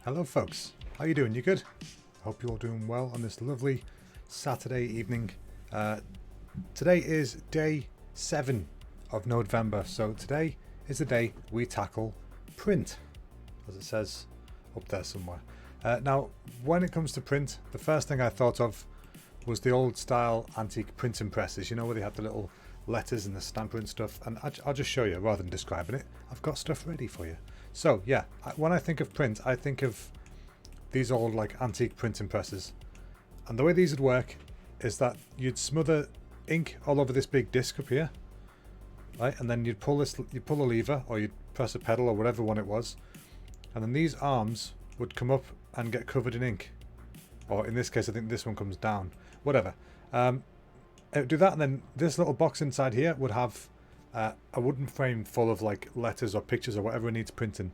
Hello folks, how you doing? You good? Hope you're all doing well on this lovely Saturday evening. Today is day 7 of November, so today is the day we tackle print, as it says up there somewhere. Now, when it comes to print, the first thing I thought of was the old style antique printing presses, you know, where they had the little letters and the stamper and stuff, and I'll just show you rather than describing it. I've got stuff ready for you. So yeah, when I think of print, I think of these old like antique printing presses, and the way these would work is that you'd smother ink all over this big disc up here, right? And then you'd pull a lever, or you'd press a pedal, or whatever one it was, and then these arms would come up and get covered in ink, or in this case I think this one comes down, whatever. It would do that, and then this little box inside here would have a wooden frame full of like letters or pictures or whatever it needs printing,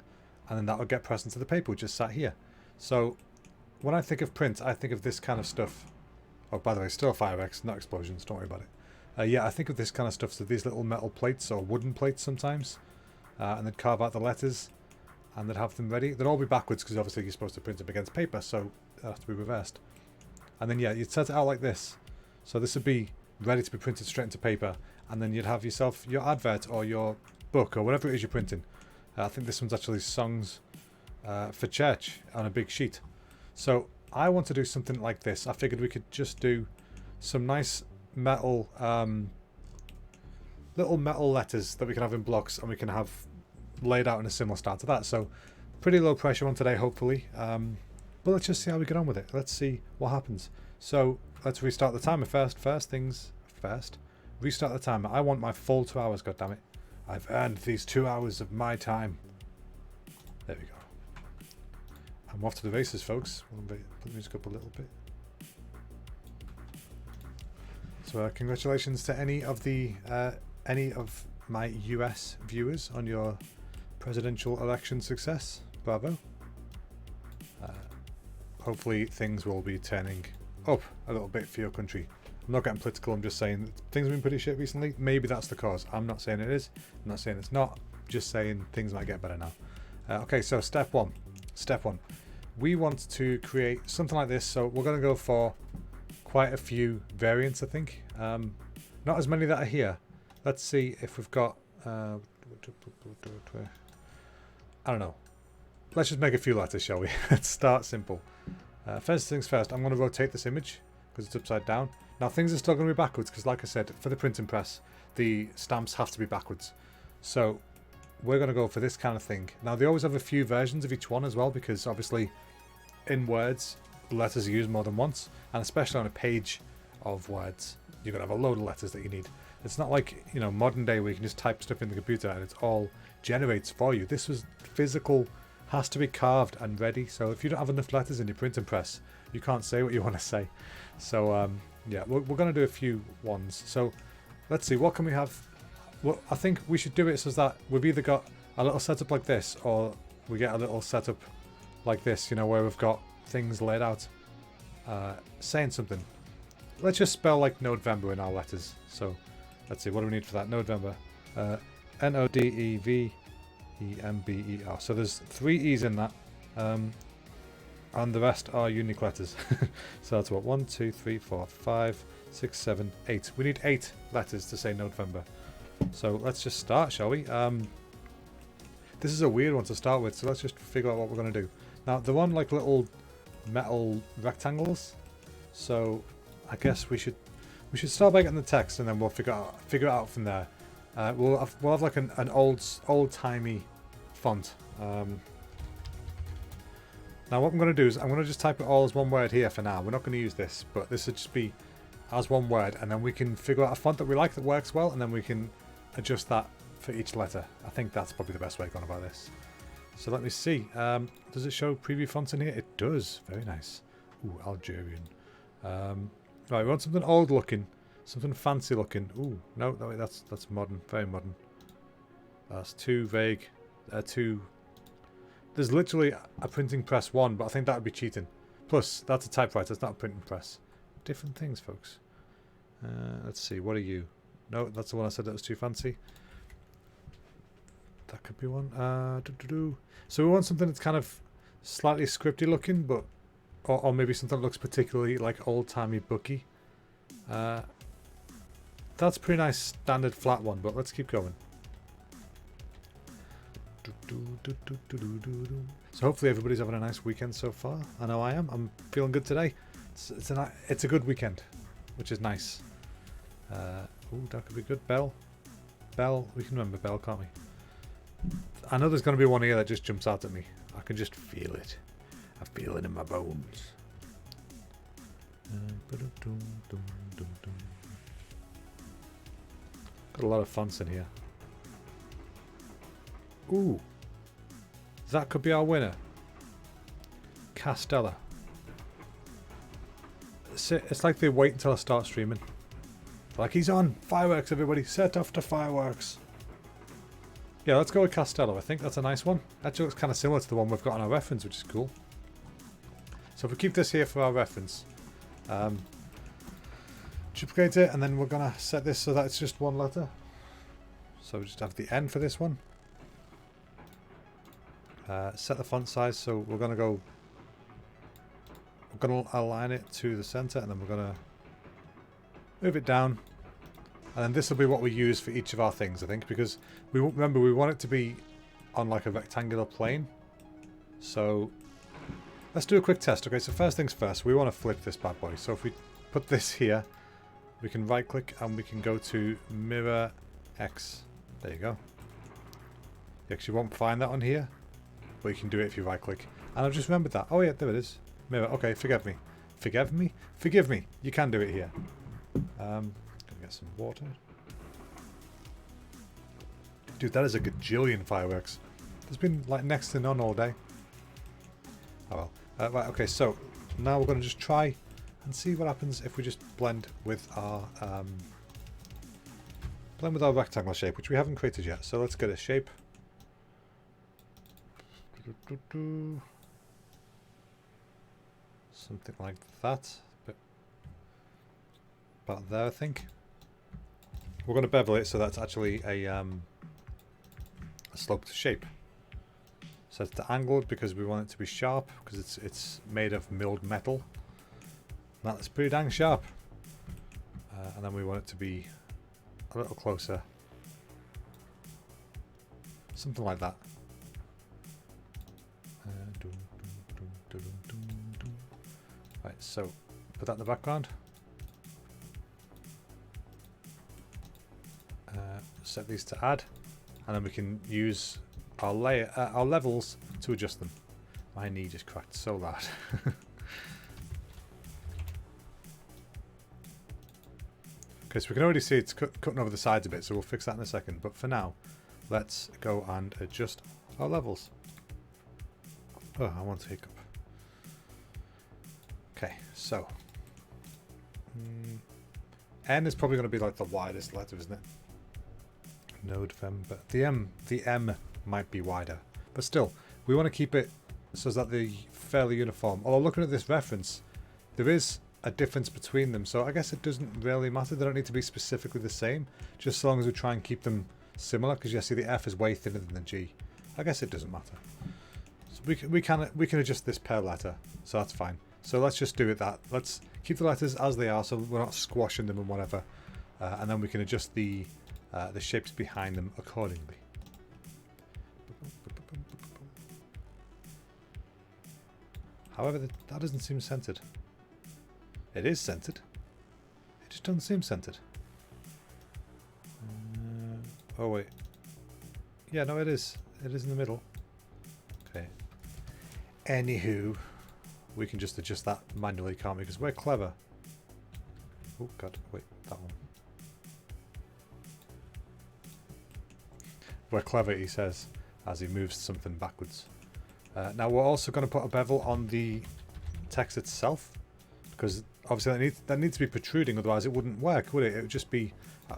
and then that would get pressed into the paper which just sat here. So when I think of print, I think of this kind of stuff. Oh, by the way, still fireworks, not explosions, don't worry about it. Yeah, I think of this kind of stuff, so these little metal plates or wooden plates sometimes, and they'd carve out the letters and they'd have them ready. They'd all be backwards because obviously you're supposed to print them against paper, so it has to be reversed. And then yeah, you'd set it out like this. So this would be ready to be printed straight into paper, and then you'd have yourself your advert or your book or whatever it is you're printing. I think this one's actually songs for church on a big sheet. So I want to do something like this. I figured we could just do some nice metal little metal letters that we can have in blocks, and we can have laid out in a similar style to that. So pretty low pressure on today, hopefully, but let's just see how we get on with it. Let's see what happens. So let's restart the timer first. First things first, restart the timer. I want my full 2 hours, goddammit. I've earned these 2 hours of my time. There we go. I'm off to the races, folks. Put the music up a little bit. So congratulations to any of my US viewers on your presidential election success. Bravo. Hopefully things will be turning up a little bit for your country. I'm not getting political, I'm just saying that things have been pretty shit recently. Maybe that's the cause. I'm not saying it is. I'm not saying it's not. Just saying things might get better now. Okay, so step one. We want to create something like this, so we're going to go for quite a few variants, I think. Not as many that are here. Let's see if we've got... I don't know. Let's just make a few letters, shall we? Let's start simple. First things first, I'm going to rotate this image because it's upside down. Now things are still going to be backwards because, like I said, for the printing press, the stamps have to be backwards. So we're going to go for this kind of thing. Now they always have a few versions of each one as well, because obviously in words the letters are used more than once, and especially on a page of words you're going to have a load of letters that you need. It's not like, you know, modern day where you can just type stuff in the computer and it all generates for you. This was physical, has to be carved and ready. So if you don't have enough letters in your printing press, you can't say what you want to say. So yeah, we're going to do a few ones. So let's see, what can we have? Well, I think we should do it so that we've either got a little setup like this, or we get a little setup like this, you know, where we've got things laid out saying something. Let's just spell like November in our letters. So let's see, what do we need for that? November. Nodeverember. So there's 3 E's in that, and the rest are unique letters. So that's what, 1, 2, 3, 4, 5, 6, 7, 8. We need 8 letters to say November. So let's just start, shall we? This is a weird one to start with, so let's just figure out what we're going to do. Now they're on like little metal rectangles, so I guess we should start by getting the text, and then we'll figure it out from there. We'll have like an old-timey font. Now what I'm going to do is I'm going to just type it all as one word here for now. We're not going to use this, but this would just be as one word, and then we can figure out a font that we like that works well, and then we can adjust that for each letter. I think that's probably the best way of going about this. So let me see. Does it show preview fonts in here? It does. Very nice. Ooh, Algerian. Right, we want something old looking, something fancy looking. Ooh, no, that's modern, very modern. That's too vague. There's literally a printing press 1, but I think that would be cheating. Plus, that's a typewriter, it's not a printing press. Different things, folks. Let's see, what are you? No, that's the one I said that was too fancy. That could be one. So we want something that's kind of slightly scripty looking, but or maybe something that looks particularly like old-timey booky. That's a pretty nice standard flat one, but let's keep going. So hopefully everybody's having a nice weekend so far. I know I am. I'm feeling good today. It's a good weekend, which is nice. Oh, that could be good. Bell. We can remember Bell, can't we? I know there's going to be one here that just jumps out at me. I can just feel it. I feel it in my bones. Got a lot of fonts in here. Ooh. That could be our winner. Castella. It's like they wait until I start streaming. Like, he's on. Fireworks, everybody. Set off to fireworks. Yeah, let's go with Castello. I think that's a nice one. Actually looks kind of similar to the one we've got on our reference, which is cool. So if we keep this here for our reference, duplicate it, and then we're going to set this so that it's just one letter. So we just have the N for this one. Set the font size, so we're going to align it to the center, and then we're going to move it down. And then this will be what we use for each of our things, I think, because we want it to be on like a rectangular plane. So let's do a quick test. Okay, so first things first, we want to flip this bad boy. So if we put this here, we can right click and we can go to mirror X. There you go. You actually won't find that on here, but you can do it if you right click. And I've just remembered that. Oh yeah, there it is. Mirror. Okay, forgive me. Forgive me? Forgive me. You can do it here. Gonna get some water. Dude, that is a gajillion fireworks. There's been like next to none all day. Oh well. Right, okay, so now we're going to just try and see what happens if we just blend with our rectangle shape, which we haven't created yet. So let's get a shape. Something like that. About there, I think. We're going to bevel it so that's actually a sloped shape. Set it to angled because we want it to be sharp, because it's made of milled metal. That's pretty dang sharp. And then we want it to be a little closer. Something like that. Right, so put that in the background. Set these to add, and then we can use our levels to adjust them. My knee just cracked so loud. Okay, so we can already see it's cutting over the sides a bit, so we'll fix that in a second. But for now, let's go and adjust our levels. Oh, I want to hiccup. Okay, so N is probably going to be like the widest letter, isn't it? November. The M might be wider, but still, we want to keep it so that they're fairly uniform. Although looking at this reference, there is a difference between them, so I guess it doesn't really matter. They don't need to be specifically the same, just as long as we try and keep them similar. Because you see, the F is way thinner than the G. I guess it doesn't matter. So we can adjust this per letter, so that's fine. So let's just do it that. Let's keep the letters as they are, so we're not squashing them and whatever, and then we can adjust the shapes behind them accordingly. However, that doesn't seem centered. It is centered. It just doesn't seem centered. Oh wait. Yeah, no, it is. It is in the middle. Okay. Anywho, we can just adjust that manually, can't we? Because we're clever. Oh god, wait, that one. We're clever, he says, as he moves something backwards. Now we're also going to put a bevel on the text itself, because obviously that needs to be protruding, otherwise it wouldn't work, would it? It would just be,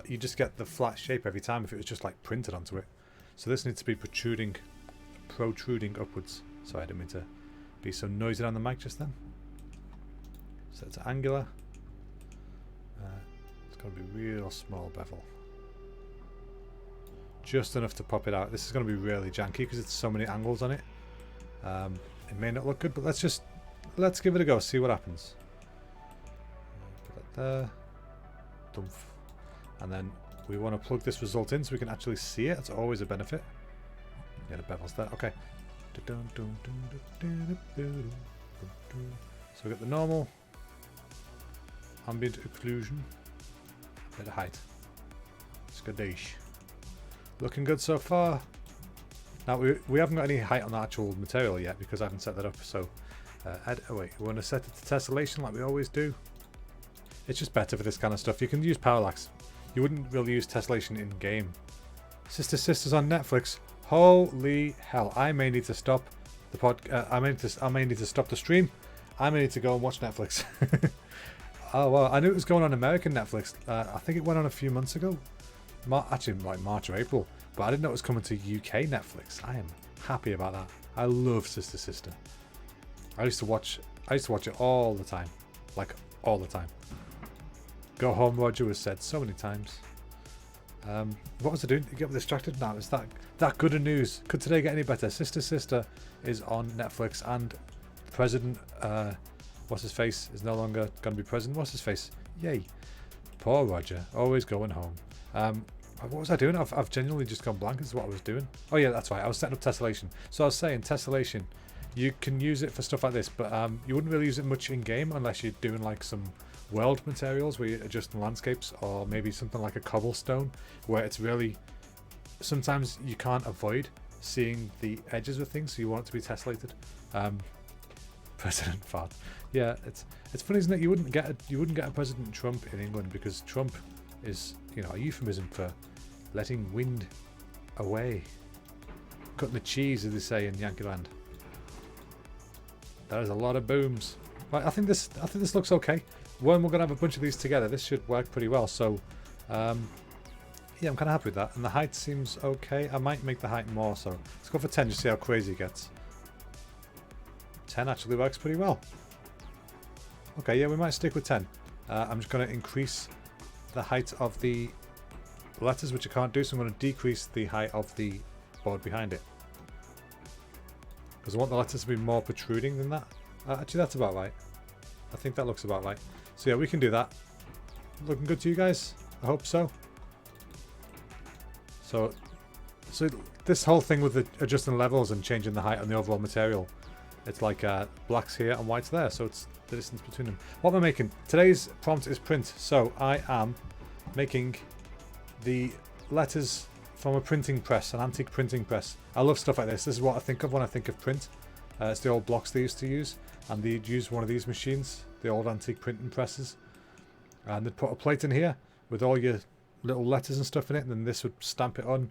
you just get the flat shape every time if it was just like printed onto it. So this needs to be protruding upwards. Sorry, I didn't mean to be so noisy on the mic just then. Set to angular. It's going to be real small bevel. Just enough to pop it out. This is going to be really janky because it's so many angles on it. It may not look good, but let's give it a go. See what happens. Put that there. Dumph. And then we want to plug this result in so we can actually see it. It's always a benefit. Yeah, the bevel's there. Okay. So we got the normal ambient occlusion, bit of height. Skadoosh. Looking good so far. Now we haven't got any height on the actual material yet because I haven't set that up. So wait, we want to set it to tessellation like we always do. It's just better for this kind of stuff. You can use parallax. You wouldn't really use tessellation in game. Sister Sisters on Netflix. Holy hell! I may need to stop the I may need to stop the stream. I may need to go and watch Netflix. Oh well, I knew it was going on American Netflix. I think it went on a few months ago. Actually, like March or April. But I didn't know it was coming to UK Netflix. I am happy about that. I love Sister Sister. I used to watch it all the time, like all the time. Go home, Roger was said so many times. What was I doing? You get distracted now. Is that good of news? Could today get any better? Sister Sister is on Netflix, and President what's his face is no longer going to be president. What's his face? Yay! Poor Roger, always going home. What was I doing? I've genuinely just gone blank. This is what I was doing. Oh yeah, that's right. I was setting up tessellation. So I was saying tessellation. You can use it for stuff like this, but you wouldn't really use it much in game unless you're doing like some world materials where you're adjusting landscapes, or maybe something like a cobblestone where it's really sometimes you can't avoid seeing the edges of things, so you want it to be tessellated. President fart. Yeah, it's funny, isn't it? You wouldn't get a President Trump in England because Trump is, you know, a euphemism for letting wind away, cutting the cheese, as they say in Yankee Land. There's a lot of booms. Right, I think this looks okay. When we're gonna have a bunch of these together, this should work pretty well. So, yeah, I'm kind of happy with that. And the height seems okay. I might make the height more. So let's go for 10, just see how crazy it gets. 10 actually works pretty well. Okay, yeah, we might stick with 10. I'm just going to increase the height of the letters, which I can't do, so I'm going to decrease the height of the board behind it. Because I want the letters to be more protruding than that. Actually, that's about right. I think that looks about right. So yeah, we can do that. Looking good to you guys? I hope so. So this whole thing with the adjusting levels and changing the height on the overall material, it's like blacks here and whites there, so it's the distance between them. What am I making? Today's prompt is print, so I am making the letters from a printing press, an antique printing press. I love stuff like this. This is what I think of when I think of print. It's the old blocks they used to use, and they'd use one of these machines, the old antique printing presses, and they'd put a plate in here with all your little letters and stuff in it, and then this would stamp it on,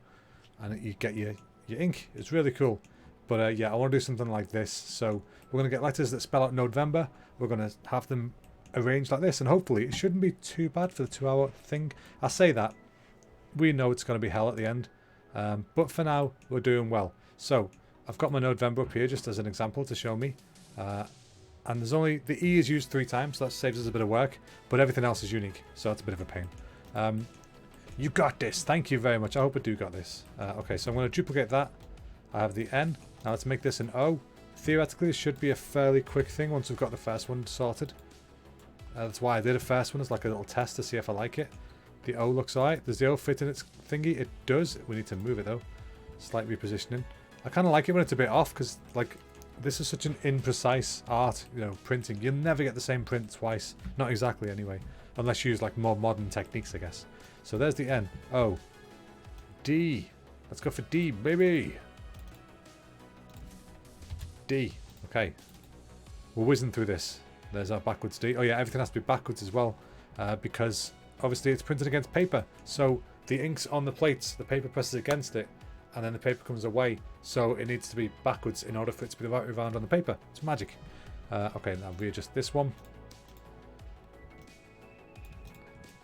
and you get your ink. It's really cool. But yeah, I want to do something like this. So we're going to get letters that spell out November. We're going to have them arranged like this, and hopefully it shouldn't be too bad for the 2-hour thing. I say that. We know it's going to be hell at the end. But for now, we're doing well. So I've got my November up here just as an example to show me. And there's only, the E is used 3 times, so that saves us a bit of work. But everything else is unique, so that's a bit of a pain. You got this. Thank you very much. I hope I do got this. Okay, so I'm going to duplicate that. I have the N. Now let's make this an O. Theoretically, this should be a fairly quick thing once we've got the first one sorted. That's why I did a first one as like a little test to see if I like it. The O looks alright. Does the O fit in its thingy? It does. We need to move it though. Slight repositioning. I kind of like it when it's a bit off because like this is such an imprecise art, you know, printing. You'll never get the same print twice. Not exactly anyway. Unless you use like more modern techniques, I guess. So there's the N. O. D. Let's go for D, baby. D. Okay. We're whizzing through this. There's our backwards D. Oh yeah, everything has to be backwards as well. Because obviously it's printed against paper. So the ink's on the plates, the paper presses against it, and then the paper comes away. So it needs to be backwards in order for it to be the right way around on the paper. It's magic. Okay, now readjust this one.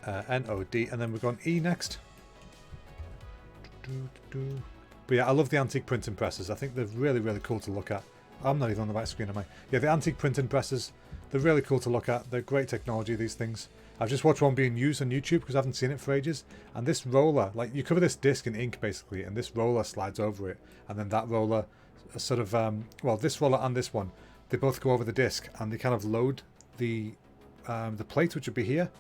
N-O-D, and then we're going E next. But yeah, I love the antique printing presses. I think they're really, really cool to look at. I'm not even on the right screen, am I? Yeah, the antique printing presses, they're really cool to look at. They're great technology, these things. I've just watched one being used on YouTube because I haven't seen it for ages. And this roller, like you cover this disc in ink basically, and this roller slides over it. And then that roller a sort of well, this roller and this one, they both go over the disc and they kind of load the plate, which would be here,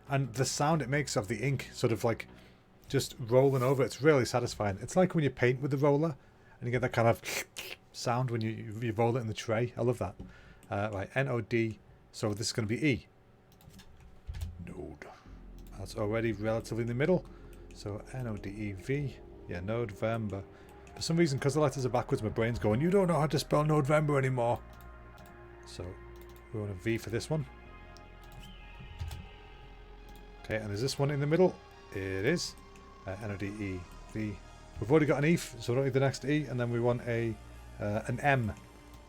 and the sound it makes of the ink sort of like just rolling over, it's really satisfying. It's like when you paint with the roller and you get that kind of sound when you roll it in the tray. I love that. Right, N-O-D, so this is going to be E. Node. That's already relatively in the middle. So N-O-D-E-V. Yeah, November. For some reason, because the letters are backwards, my brain's going, you don't know how to spell November anymore. So we want a V for this one. Okay, and is this one in the middle? It is. N-O-D-E-V. We've already got an E, so we don't need the next E. And then we want a an M.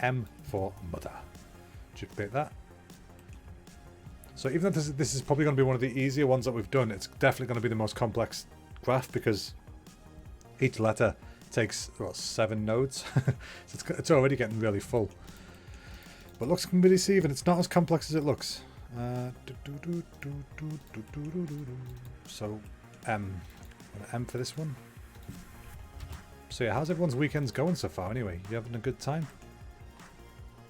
M for mother. Duplicate that. So even though this is probably going to be one of the easier ones that we've done, it's definitely going to be the most complex graph because each letter takes, well, 7 nodes. So it's already getting really full. But looks can be deceiving. It's not as complex as it looks. So M. M for this one. So yeah, how's everyone's weekends going so far anyway? You having a good time?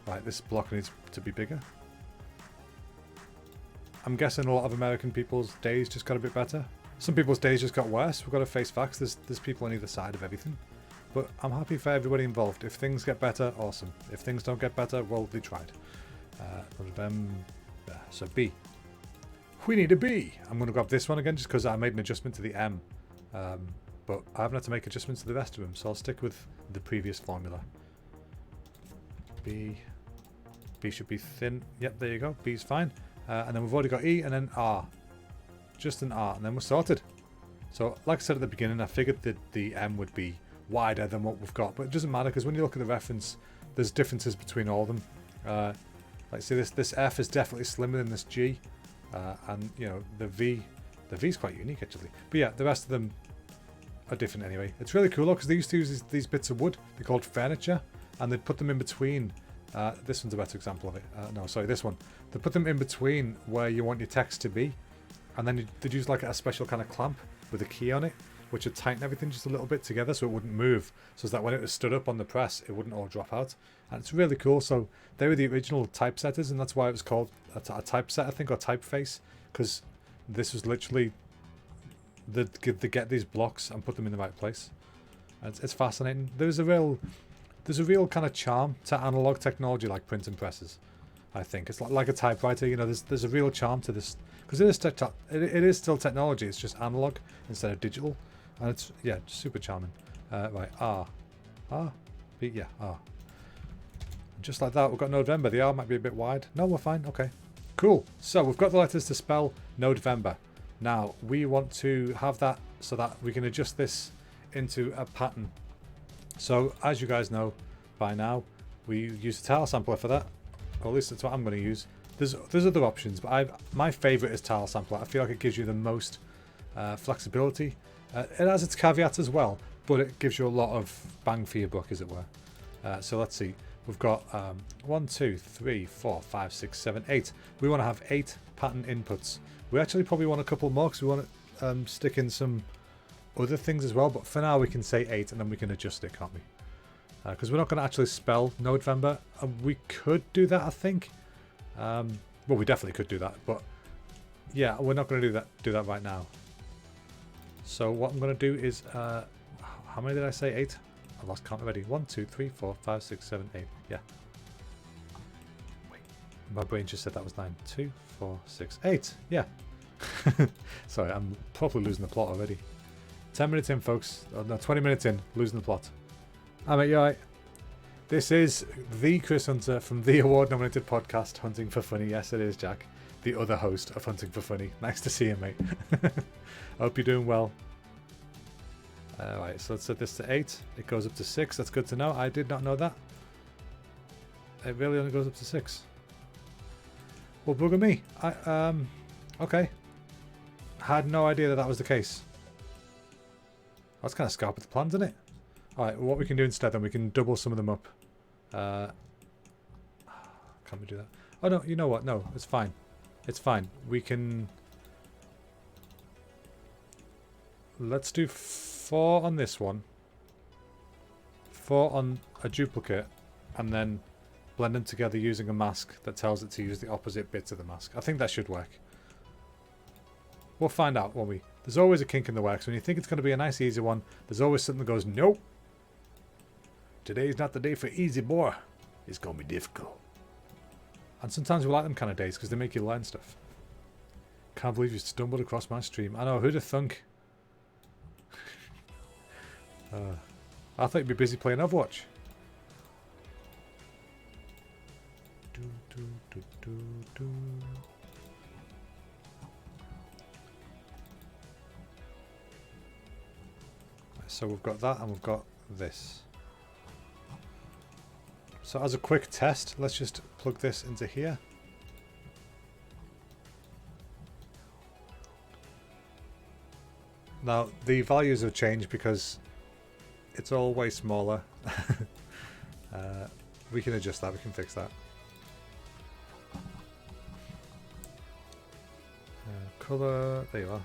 Right, this block needs to be bigger. I'm guessing a lot of American people's days just got a bit better. Some people's days just got worse. We've got to face facts. There's people on either side of everything. But I'm happy for everybody involved. If things get better, awesome. If things don't get better, well, they tried. So B. We need a B. I'm going to grab this one again just because I made an adjustment to the M. But I haven't had to make adjustments to the rest of them, so I'll stick with the previous formula. B. B should be thin. Yep, there you go. B's fine. And then we've already got E and then R. Just an R, and then we're sorted. So, like I said at the beginning, I figured that the M would be wider than what we've got, but it doesn't matter because when you look at the reference, there's differences between all of them. Like, see, this F is definitely slimmer than this G, and you know the V's quite unique actually. But yeah, the rest of them are different anyway. It's really cool because they used to use these bits of wood. They're called furniture, and they'd put them in between. This one's a better example of it. No, sorry, this one. They put them in between where you want your text to be, and then they'd use like a special kind of clamp with a key on it, which would tighten everything just a little bit together so it wouldn't move, so that when it was stood up on the press, it wouldn't all drop out. And it's really cool. So they were the original typesetters, and that's why it was called a typeset, I think, or typeface, because this was literally they get these blocks and put them in the right place. And it's fascinating. There's a real kind of charm to analog technology like printing presses. I think it's like a typewriter. You know, there's a real charm to this because it is still technology. It's just analog instead of digital, and it's super charming. Right, R, B, yeah, R. Just like that, we've got November. The R might be a bit wide. No, we're fine. Okay, cool. So we've got the letters to spell November. Now we want to have that so that we can adjust this into a pattern. So as you guys know by now, we use a tile sampler for that. Or at least that's what I'm going to use. There's other options, but my favourite is tile sampler. I feel like it gives you the most flexibility. It has its caveats as well, but it gives you a lot of bang for your buck, as it were. So let's see. We've got 1, 2, 3, 4, 5, 6, 7, 8. We want to have 8 pattern inputs. We actually probably want a couple more because we want to stick in some other things as well. But for now, we can say 8 and then we can adjust it, can't we? Because we're not going to actually spell November. We could do that, I think. Well, we definitely could do that, but yeah, we're not going to do that right now. So what I'm going to do is, how many did I say? 8? I lost count already. 1, 2, 3, 4, 5, 6, 7, 8. Yeah. Wait, my brain just said that was 9. 2, 4, 6, 8. Yeah. Sorry, I'm probably losing the plot already. 10 minutes in, folks. Oh, no, 20 minutes in, losing the plot. Mate, you alright? This is the Chris Hunter from the award-nominated podcast Hunting for Funny. Yes, it is, Jack, the other host of Hunting for Funny. Nice to see you, mate. I hope you're doing well. Alright, so let's set this to 8. It goes up to 6. That's good to know. I did not know that. It really only goes up to 6. Well, bugger me. Okay. I had no idea that was the case. That's kind of scarp with the plans, isn't it? Alright, what we can do instead then, we can double some of them up. Can't we do that? Oh no, you know what? No, it's fine. It's fine. We can... Let's do 4 on this one. 4 on a duplicate and then blend them together using a mask that tells it to use the opposite bits of the mask. I think that should work. We'll find out, won't we? There's always a kink in the works. When you think it's going to be a nice easy one, there's always something that goes, nope. Today's not the day for easy, boy. It's going to be difficult. And sometimes we like them kind of days because they make you learn stuff. Can't believe you stumbled across my stream. I know, who'd have thunk? I thought you'd be busy playing Overwatch. So we've got that and we've got this. So as a quick test, let's just plug this into here. Now the values have changed because it's all way smaller. We can adjust that, we can fix that. Colour, there you are.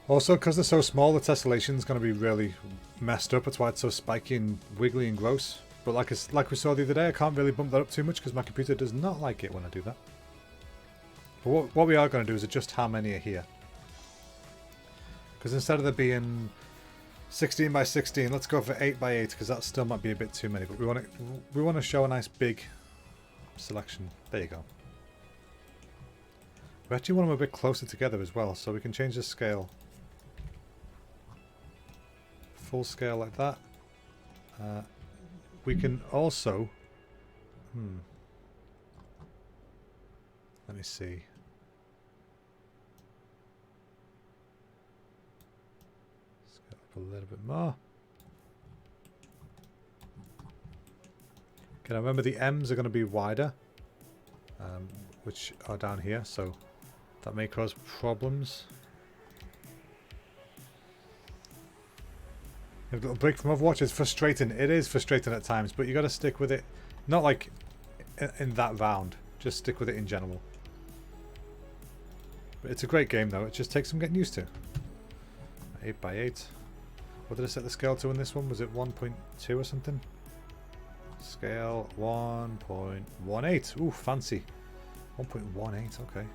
Also, because they're so small, the tessellation is going to be really messed up. That's why it's so spiky and wiggly and gross. But like we saw the other day, I can't really bump that up too much because my computer does not like it when I do that. But what we are going to do is adjust how many are here. Because instead of there being 16 by 16, let's go for 8 by 8 because that still might be a bit too many. But we want to show a nice big selection. There you go. We actually want them a bit closer together as well, so we can change the scale. Full scale like that. We can also... Let me see. Scale up a little bit more. Okay, now remember the M's are going to be wider, which are down here, so that may cause problems. A little break from Overwatch is frustrating. It is frustrating at times, but you got to stick with it. Not like in that round. Just stick with it in general. But it's a great game though. It just takes some getting used to. 8 by 8. What did I set the scale to in this one? Was it 1.2 or something? Scale 1.18. Ooh, fancy. 1.18. Okay.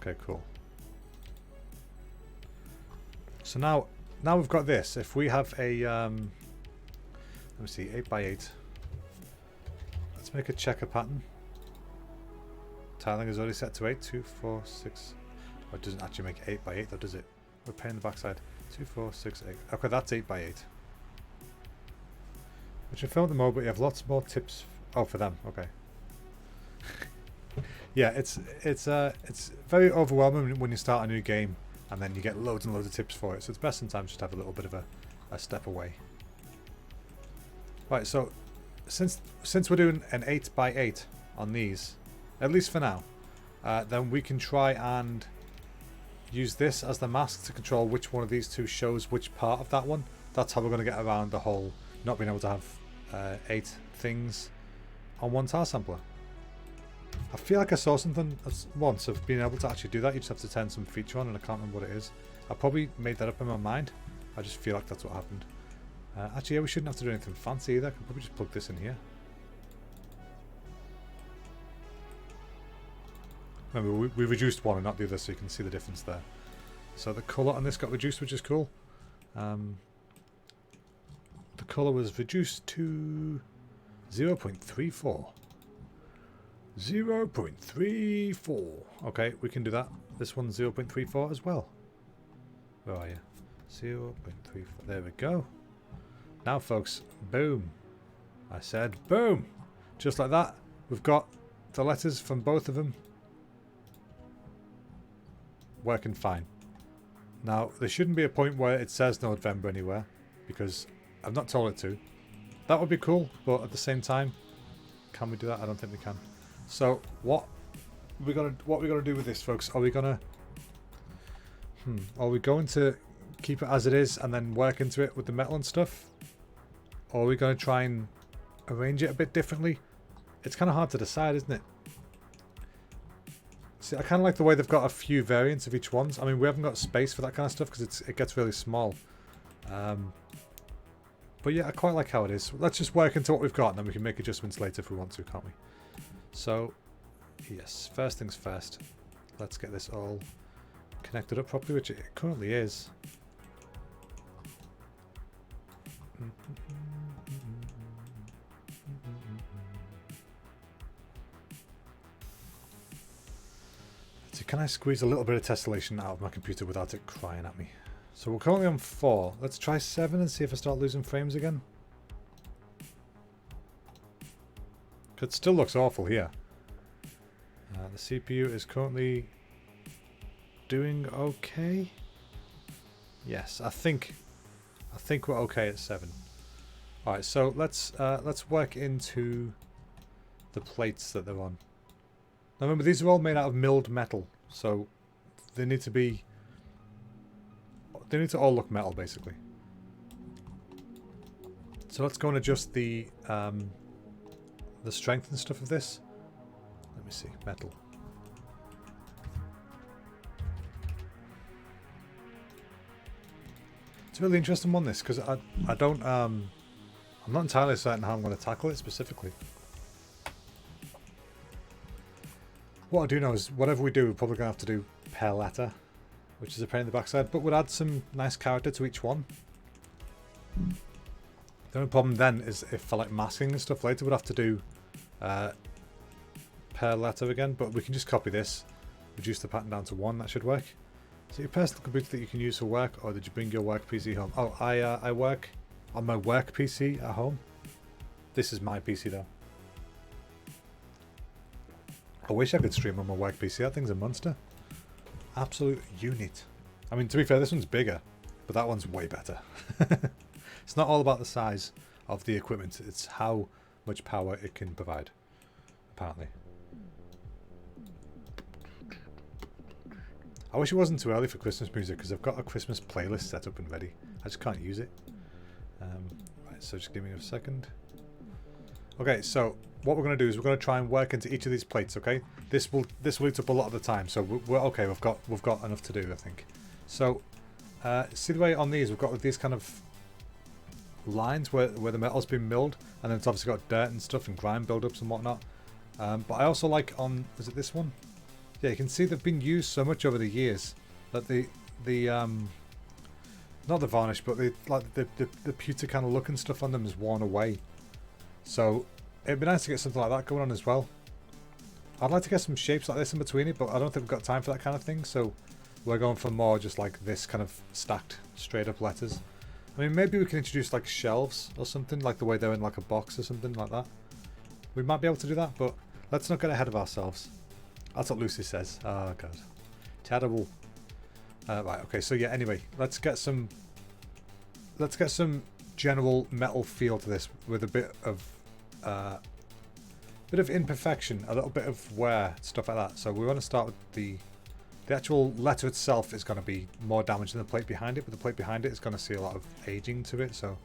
Okay, cool. So now we've got this. If we have a, let me see, 8 by 8. Let's make a checker pattern. Tiling is already set to 8. 2, 4, 6. Oh, it doesn't actually make 8 by 8 though, does it? We're paying the backside. 2, 4, 6, 8. Okay, that's 8 by 8. Which I filmed them all, but you have lots more tips. Oh, for them. Okay. Yeah, it's very overwhelming when you start a new game and then you get loads and loads of tips for it. So it's best sometimes just have a little bit of a step away. Right, so since we're doing an 8 by 8 on these, at least for now, then we can try and use this as the mask to control which one of these two shows which part of that one. That's how we're going to get around the whole not being able to have 8 things on one tile sampler. I feel like I saw something once of being able to actually do that. You just have to turn some feature on and I can't remember what it is. I probably made that up in my mind. I just feel like that's what happened. Actually, yeah, we shouldn't have to do anything fancy either. I can probably just plug this in here. Remember, we reduced one and not the other, so you can see the difference there. So the colour on this got reduced, which is cool. The colour was reduced to 0.34. 0.34. Okay, we can do that. This one's 0.34 as well. Where are you? 0.34. There we go. Now, folks, boom. I said boom. Just like that. We've got the letters from both of them working fine. Now, there shouldn't be a point where it says November anywhere because I've not told it to. That would be cool, but at the same time, can we do that? I don't think we can. So what we're gonna do with this, folks? Are we going to keep it as it is and then work into it with the metal and stuff, or are we going to try and arrange it a bit differently. It's kind of hard to decide, isn't it? See, I kind of like the way they've got a few variants of each one. I mean, we haven't got space for that kind of stuff because it gets really small. But yeah, I quite like how it is. Let's just work into what we've got and then we can make adjustments later if we want to, can't we? So, yes, first things first. Let's get this all connected up properly, which it currently is. So can I squeeze a little bit of tessellation out of my computer without it crying at me? So we're currently on 4. Let's try 7 and see if I start losing frames again. It still looks awful here. The CPU is currently doing okay. Yes, I think we're okay at 7. All right, so let's work into the plates that they're on. Now remember, these are all made out of milled metal, so they need to all look metal basically. So let's go and adjust the strength and stuff of this. Let me see, metal. It's a really interesting one, this, because I don't I'm not entirely certain how I'm going to tackle it specifically. What I do know is whatever we do, we're probably going to have to do per letter, which is a pain in the backside, but we'll add some nice character to each one. The only problem then is if for like masking and stuff later, we'd have to do per letter again, but we can just copy this, reduce the pattern down to 1, that should work. So your personal computer that you can use for work, or did you bring your work PC home? Oh, I work on my work PC at home. This is my PC though. I wish I could stream on my work PC, that thing's a monster. Absolute unit. I mean, to be fair, this one's bigger, but that one's way better. It's not all about the size of the equipment, it's how much power it can provide, apparently. I wish it wasn't too early for Christmas music, because I've got a Christmas playlist set up and ready. I just can't use it. Right, so just give me a second. Okay, so what we're going to do is we're going to try and work into each of these plates, okay? This will eat up a lot of the time, so we're okay. We've got enough to do, I think. So, see the way on these we've got these kind of lines where the metal's been milled, and then it's obviously got dirt and stuff and grime buildups and whatnot. But I also like on, is it this one? Yeah, you can see they've been used so much over the years that the not the varnish, but the pewter kind of look and stuff on them is worn away. So it'd be nice to get something like that going on as well. I'd like to get some shapes like this in between it, but I don't think we've got time for that kind of thing, so we're going for more just like this kind of stacked straight up letters. I mean, maybe we can introduce like shelves or something, like the way they're in like a box or something like that. We might be able to do that, but let's not get ahead of ourselves. That's what Lucy says. Oh god, terrible. Right, okay, so yeah, anyway, let's get some general metal feel to this with a bit of imperfection, a little bit of wear, stuff like that. So we want to start with the actual letter itself is going to be more damaged than the plate behind it, but the plate behind it is going to see a lot of aging to it. So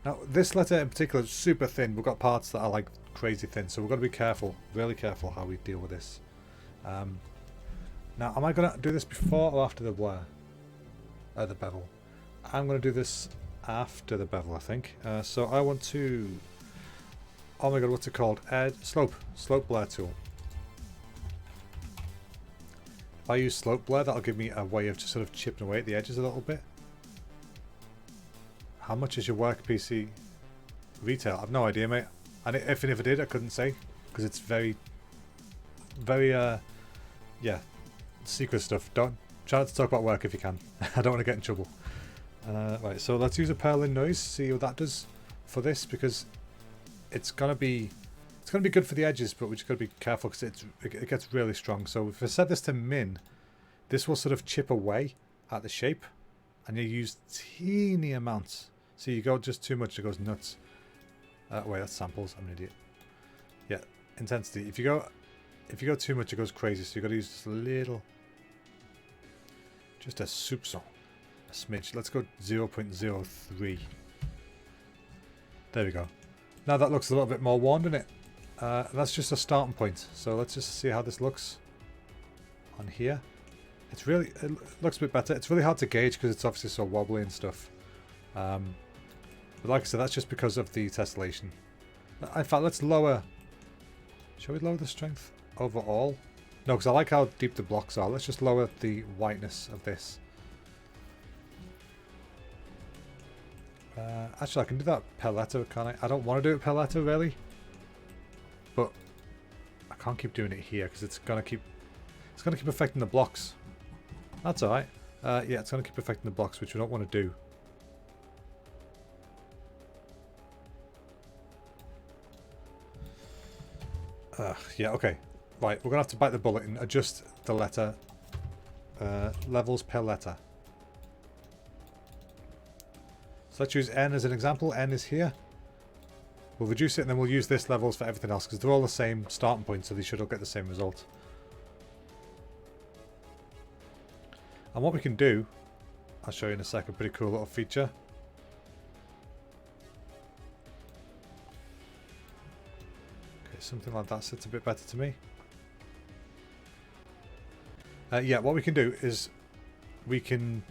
now this letter in particular is super thin. We've got parts that are like crazy thin, so we've got to be careful, really careful how we deal with this. Now, am I going to do this before or after the wear? The bevel. I'm going to do this after the bevel, I think. So I want to... Oh my god, what's it called? Slope blur tool. If I use slope blur, that'll give me a way of just sort of chipping away at the edges a little bit. How much is your work PC retail? I've no idea, mate. And if I did, I couldn't say, because it's very, yeah, secret stuff. Don't try not to talk about work if you can. I don't want to get in trouble. Right, so let's use a purling noise, see what that does for this, because it's gonna be good for the edges, but we just gotta be careful because it gets really strong. So if I set this to min, this will sort of chip away at the shape, and you use teeny amounts. So you go just too much, it goes nuts. Wait, that's samples. I'm an idiot. Yeah, intensity. If you go too much, it goes crazy. So you got to use just a little, just a soupçon, a smidge. Let's go 0.03. There we go. Now that looks a little bit more worn, doesn't it? That's just a starting point. So let's just see how this looks on here. It looks a bit better. It's really hard to gauge because it's obviously so wobbly and stuff. But like I said, that's just because of the tessellation. In fact, let's lower... Shall we lower the strength overall? No, because I like how deep the blocks are. Let's just lower the whiteness of this. Actually, I can do that per letter, can't I? I don't want to do it per letter, really. But I can't keep doing it here because it's gonna keep affecting the blocks. That's alright. Yeah, it's gonna keep affecting the blocks, which we don't want to do. Yeah, okay. Right, we're gonna have to bite the bullet and adjust the letter levels per letter. So let's use N as an example. N is here. We'll reduce it and then we'll use this levels for everything else because they're all the same starting point, so they should all get the same result. And what we can do, I'll show you in a second, pretty cool little feature. Okay, something like that sits a bit better to me. Yeah, what we can do is we can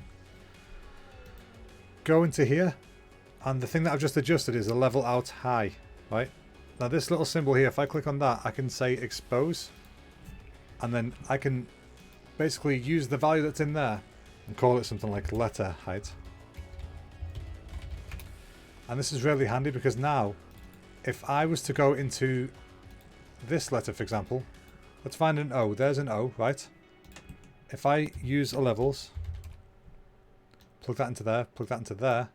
go into here, and the thing that I've just adjusted is a level out high, right? Now this little symbol here, if I click on that, I can say expose, and then I can basically use the value that's in there and call it something like letter height. And this is really handy because now if I was to go into this letter, for example, let's find an O. There's an O, right? If I use a levels, plug that into there,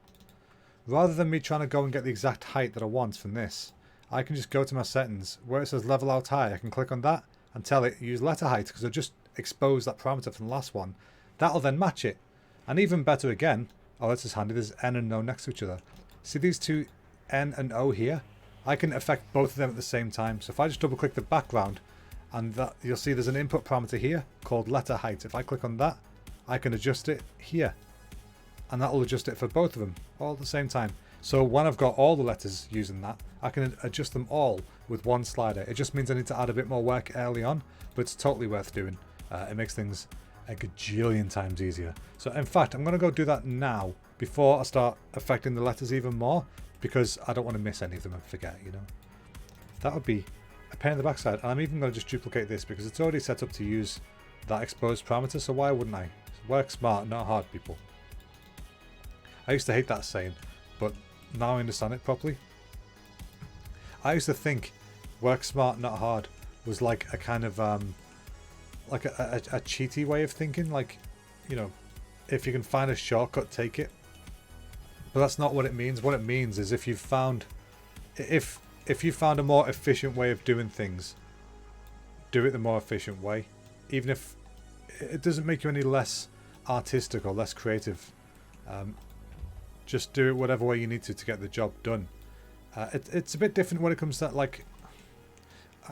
rather than me trying to go and get the exact height that I want from this, I can just go to my settings where it says level out high. I can click on that and tell it use letter height because I just exposed that parameter from the last one. That'll then match it. And even better again, oh, this is handy, there's N and O next to each other. See these two N and O here? I can affect both of them at the same time. So if I just double click the background, and that, you'll see there's an input parameter here called letter height. If I click on that, I can adjust it here. And that will adjust it for both of them all at the same time. So when I've got all the letters using that, I can adjust them all with one slider. It just means I need to add a bit more work early on, but it's totally worth doing. It makes things a gajillion times easier. So in fact, I'm going to go do that now before I start affecting the letters even more, because I don't want to miss any of them and forget, you know. That would be a pain in the backside. And I'm even going to just duplicate this because it's already set up to use that exposed parameter, so why wouldn't I? Work smart, not hard, people. I used to hate that saying, but now I understand it properly. I used to think work smart, not hard was like a kind of like a cheaty way of thinking, like, you know, if you can find a shortcut, take it. But that's not what it means. What it means is if you found a more efficient way of doing things, do it the more efficient way, even if it doesn't make you any less artistic or less creative. Just do it whatever way you need to get the job done. It's a bit different when it comes to, like,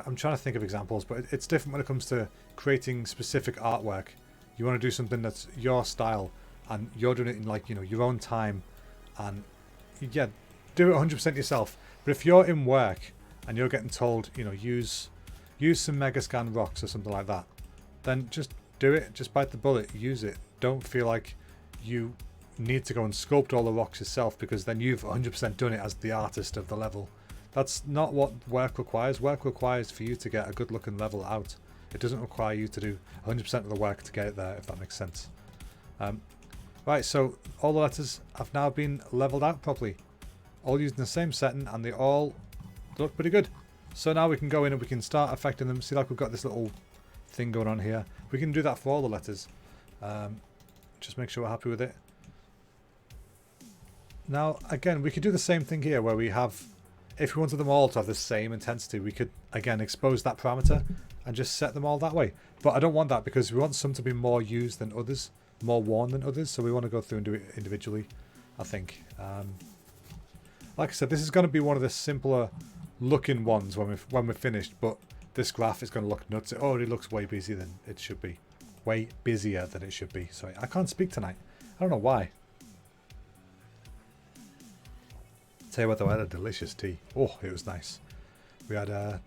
I'm trying to think of examples, but it's different when it comes to creating specific artwork. You want to do something that's your style and you're doing it in, like, you know, your own time, and yeah, do it 100% yourself. But if you're in work and you're getting told, you know, use some Megascan rocks or something like that, then just do it. Just bite the bullet, use it. Don't feel like you need to go and sculpt all the rocks yourself, because then you've 100% done it as the artist of the level. That's not what work requires. Work requires for you to get a good looking level out. It doesn't require you to do 100% of the work to get it there, if that makes sense. Right, so all the letters have now been leveled out properly, all using the same setting, and they all look pretty good. So now we can go in and we can start affecting them. See, like, we've got this little thing going on here. We can do that for all the letters. Just make sure we're happy with it. Now, again, we could do the same thing here where we have, if we wanted them all to have the same intensity, we could, again, expose that parameter and just set them all that way. But I don't want that because we want some to be more used than others, more worn than others. So we want to go through and do it individually, I think. Like I said, this is going to be one of the simpler looking ones when we're finished, but this graph is going to look nuts. It already looks way busier than it should be. Way busier than it should be. Sorry, I can't speak tonight. I don't know why. Tell you what though, I had a delicious tea. Oh, it was nice. We had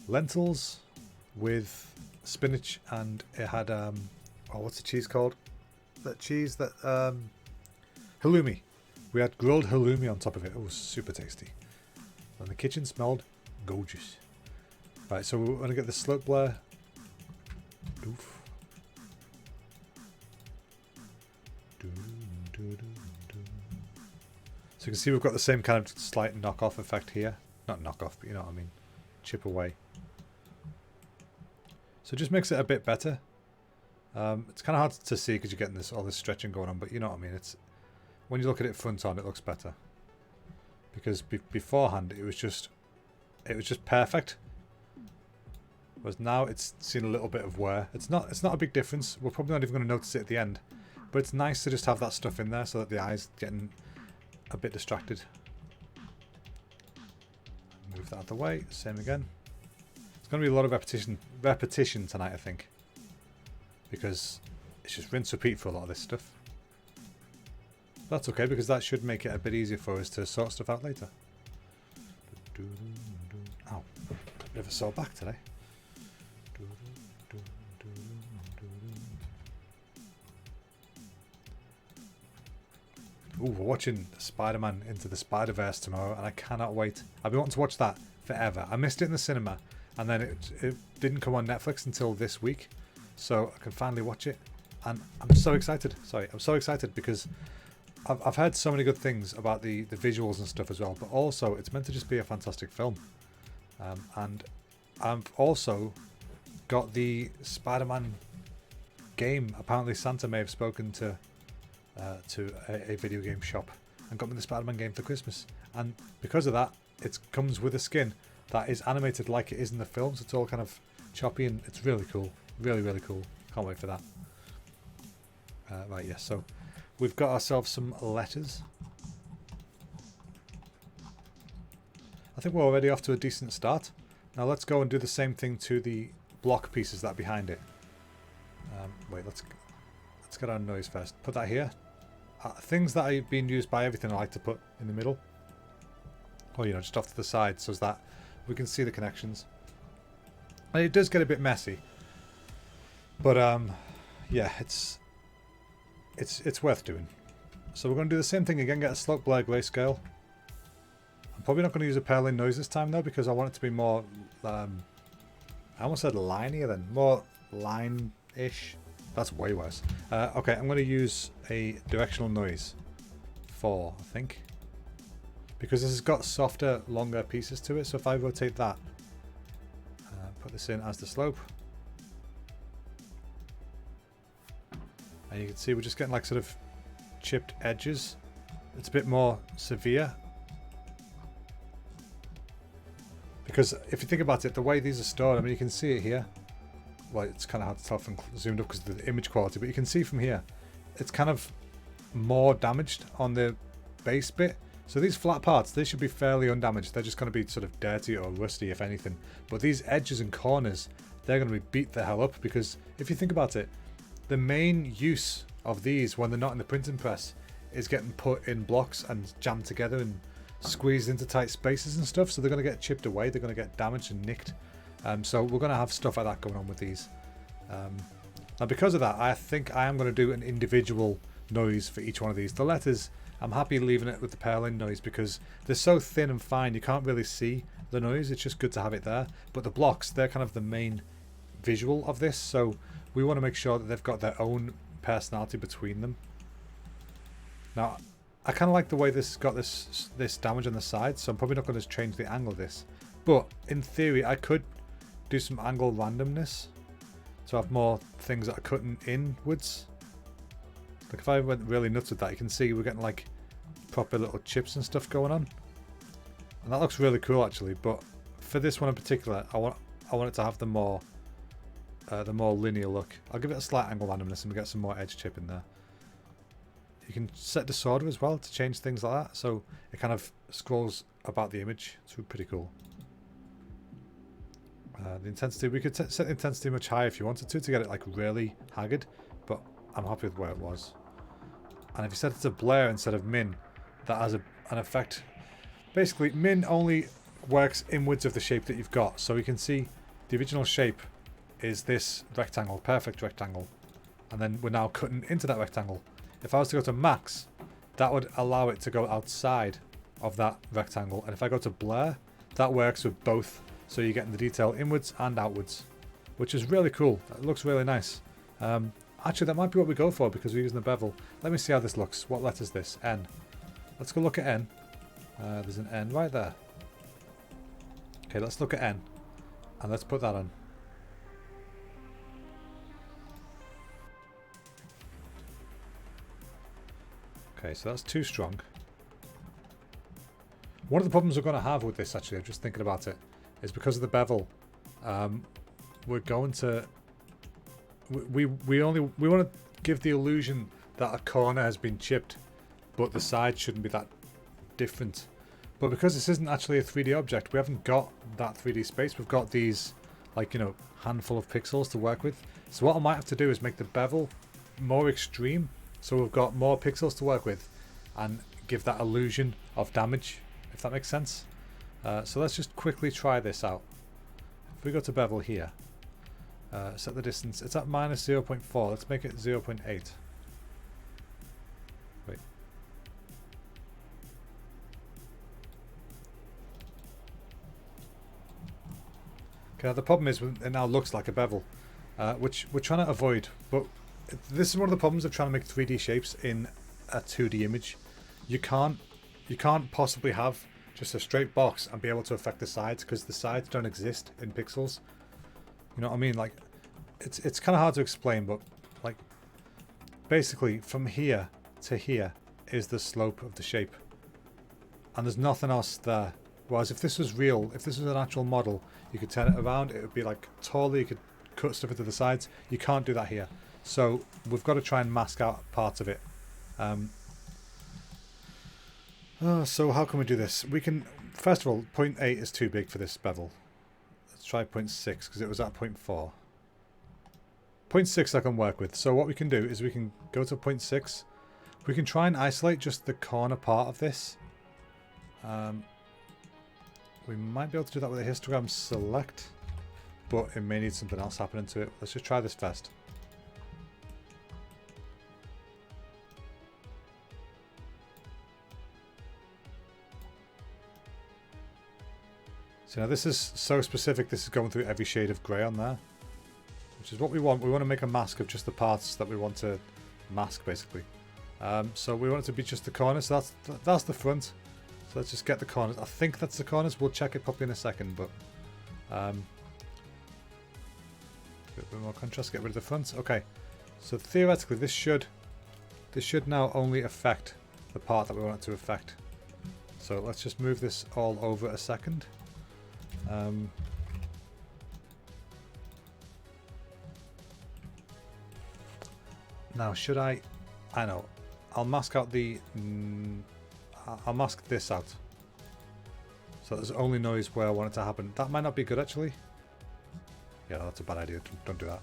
lentils with spinach, and it had oh, what's the cheese called? That cheese that halloumi. We had grilled halloumi on top of it. It was super tasty. And the kitchen smelled gorgeous. Right, so we're gonna get the slope blare. Doof. So you can see we've got the same kind of slight knockoff effect here. Not knockoff, but you know what I mean. Chip away. So it just makes it a bit better. It's kind of hard to see because you're getting all this stretching going on, but you know what I mean. It's when you look at it front on, it looks better. Because beforehand it was just perfect. Whereas now it's seen a little bit of wear. It's not a big difference. We're probably not even going to notice it at the end. But it's nice to just have that stuff in there so that the eye's getting a bit distracted. Move that out of the way. Same again. It's going to be a lot of repetition tonight, I think. Because it's just rinse repeat for a lot of this stuff. That's okay, because that should make it a bit easier for us to sort stuff out later. Ow. A bit of a sore back today. Ooh, we're watching Spider-Man Into the Spider-Verse tomorrow, and I cannot wait. I've been wanting to watch that forever. I missed it in the cinema, and then it didn't come on Netflix until this week, so I can finally watch it, and I'm so excited. Sorry, I'm so excited because I've heard so many good things about the visuals and stuff as well, but also it's meant to just be a fantastic film. And I've also got the Spider-Man game. Apparently Santa may have spoken to a video game shop and got me the Spider-Man game for Christmas, and because of that it comes with a skin that is animated like it is in the film, so it's all kind of choppy and it's really cool. Really cool. Can't wait for that. Right, yes, so we've got ourselves some letters. I think we're already off to a decent start. Now let's go and do the same thing to the block pieces that are behind it. Wait, let's get our noise first. Put that here. Things that are being used by everything I like to put in the middle. Or, you know, just off to the side so that we can see the connections. And it does get a bit messy. But, yeah, it's worth doing. So we're going to do the same thing again, get a slope blare grayscale. I'm probably not going to use a purling noise this time though, because I want it to be more, I almost said lineier then, more line-ish. That's way worse. Okay, I'm going to use a directional noise 4, I think. Because this has got softer, longer pieces to it, so if I rotate that, put this in as the slope. And you can see we're just getting like sort of chipped edges. It's a bit more severe. Because if you think about it, the way these are stored, I mean, you can see it here. Well, it's kind of hard to tell from zoomed up because of the image quality, but you can see from here, it's kind of more damaged on the base bit. So these flat parts, they should be fairly undamaged. They're just going to be sort of dirty or rusty, if anything. But these edges and corners, they're going to be beat the hell up, because if you think about it, the main use of these when they're not in the printing press is getting put in blocks and jammed together and squeezed into tight spaces and stuff. So they're going to get chipped away. They're going to get damaged and nicked. So we're going to have stuff like that going on with these. Now because of that, I think I am going to do an individual noise for each one of these. The letters, I'm happy leaving it with the purling noise because they're so thin and fine you can't really see the noise. It's just good to have it there. But the blocks, they're kind of the main visual of this, so we want to make sure that they've got their own personality between them. Now I kind of like the way this got this damage on the side, so I'm probably not going to change the angle of this, but in theory I could do some angle randomness to have more things that are cutting inwards. Like if I went really nuts with that, you can see we're getting like proper little chips and stuff going on, and that looks really cool actually. But for this one in particular, I want it to have the more linear look. I'll give it a slight angle randomness and we get some more edge chip in there. You can set disorder as well to change things like that, so it kind of scrolls about the image. It's pretty cool. The intensity, we could set the intensity much higher if you wanted to get it like really haggard, but I'm happy with where it was. And if you set it to blur instead of min, that has an effect basically min only works inwards of the shape that you've got. So you can see the original shape is this rectangle, perfect rectangle. And then we're now cutting into that rectangle. If I was to go to max, that would allow it to go outside of that rectangle. And if I go to blur, that works with both. So you're getting the detail inwards and outwards, which is really cool. It looks really nice. Actually, that might be what we go for because we're using the bevel. Let me see how this looks. What letter is this? N. Let's go look at N. There's an N right there. Okay, let's look at N. And let's put that on. Okay, so that's too strong. One of the problems we're going to have with this, actually, I'm just thinking about it, is because of the bevel. We're going to... We want to give the illusion that a corner has been chipped, but the side shouldn't be that different. But because this isn't actually a 3D object, we haven't got that 3D space. We've got these, like, you know, handful of pixels to work with. So what I might have to do is make the bevel more extreme, so we've got more pixels to work with, and give that illusion of damage, if that makes sense. So let's just quickly try this out. If we go to bevel here, set the distance. It's at minus 0.4. Let's make it 0.8. Wait. Okay, now the problem is it now looks like a bevel, which we're trying to avoid. But this is one of the problems of trying to make 3D shapes in a 2D image. You can't possibly have just a straight box and be able to affect the sides, because the sides don't exist in pixels. You know what I mean? Like, it's kind of hard to explain, but like basically from here to here is the slope of the shape, and there's nothing else there. Whereas if this was real, if this was an actual model, you could turn it around, it would be like taller, you could cut stuff into the sides. You can't do that here, so we've got to try and mask out parts of it. So how can we do this? We can, first of all, 0.8 is too big for this bevel. Let's try 0.6 because it was at 0.4. 0.6 I can work with. So what we can do is we can go to 0.6. We can try and isolate just the corner part of this. We might be able to do that with a histogram select, but it may need something else happening to it. Let's just try this first. So now this is so specific, this is going through every shade of grey on there, which is what we want. We want to make a mask of just the parts that we want to mask, basically. So we want it to be just the corners. So that's the front. So let's just get the corners. I think that's the corners. We'll check it properly in a second, but a bit more contrast. Get rid of the front. Okay. So theoretically, this should now only affect the part that we want it to affect. So let's just move this all over a second. Now should I know, I'll mask out the I'll mask this out, so there's only noise where I want it to happen. That might not be good, actually. Yeah, that's a bad idea. Don't do that.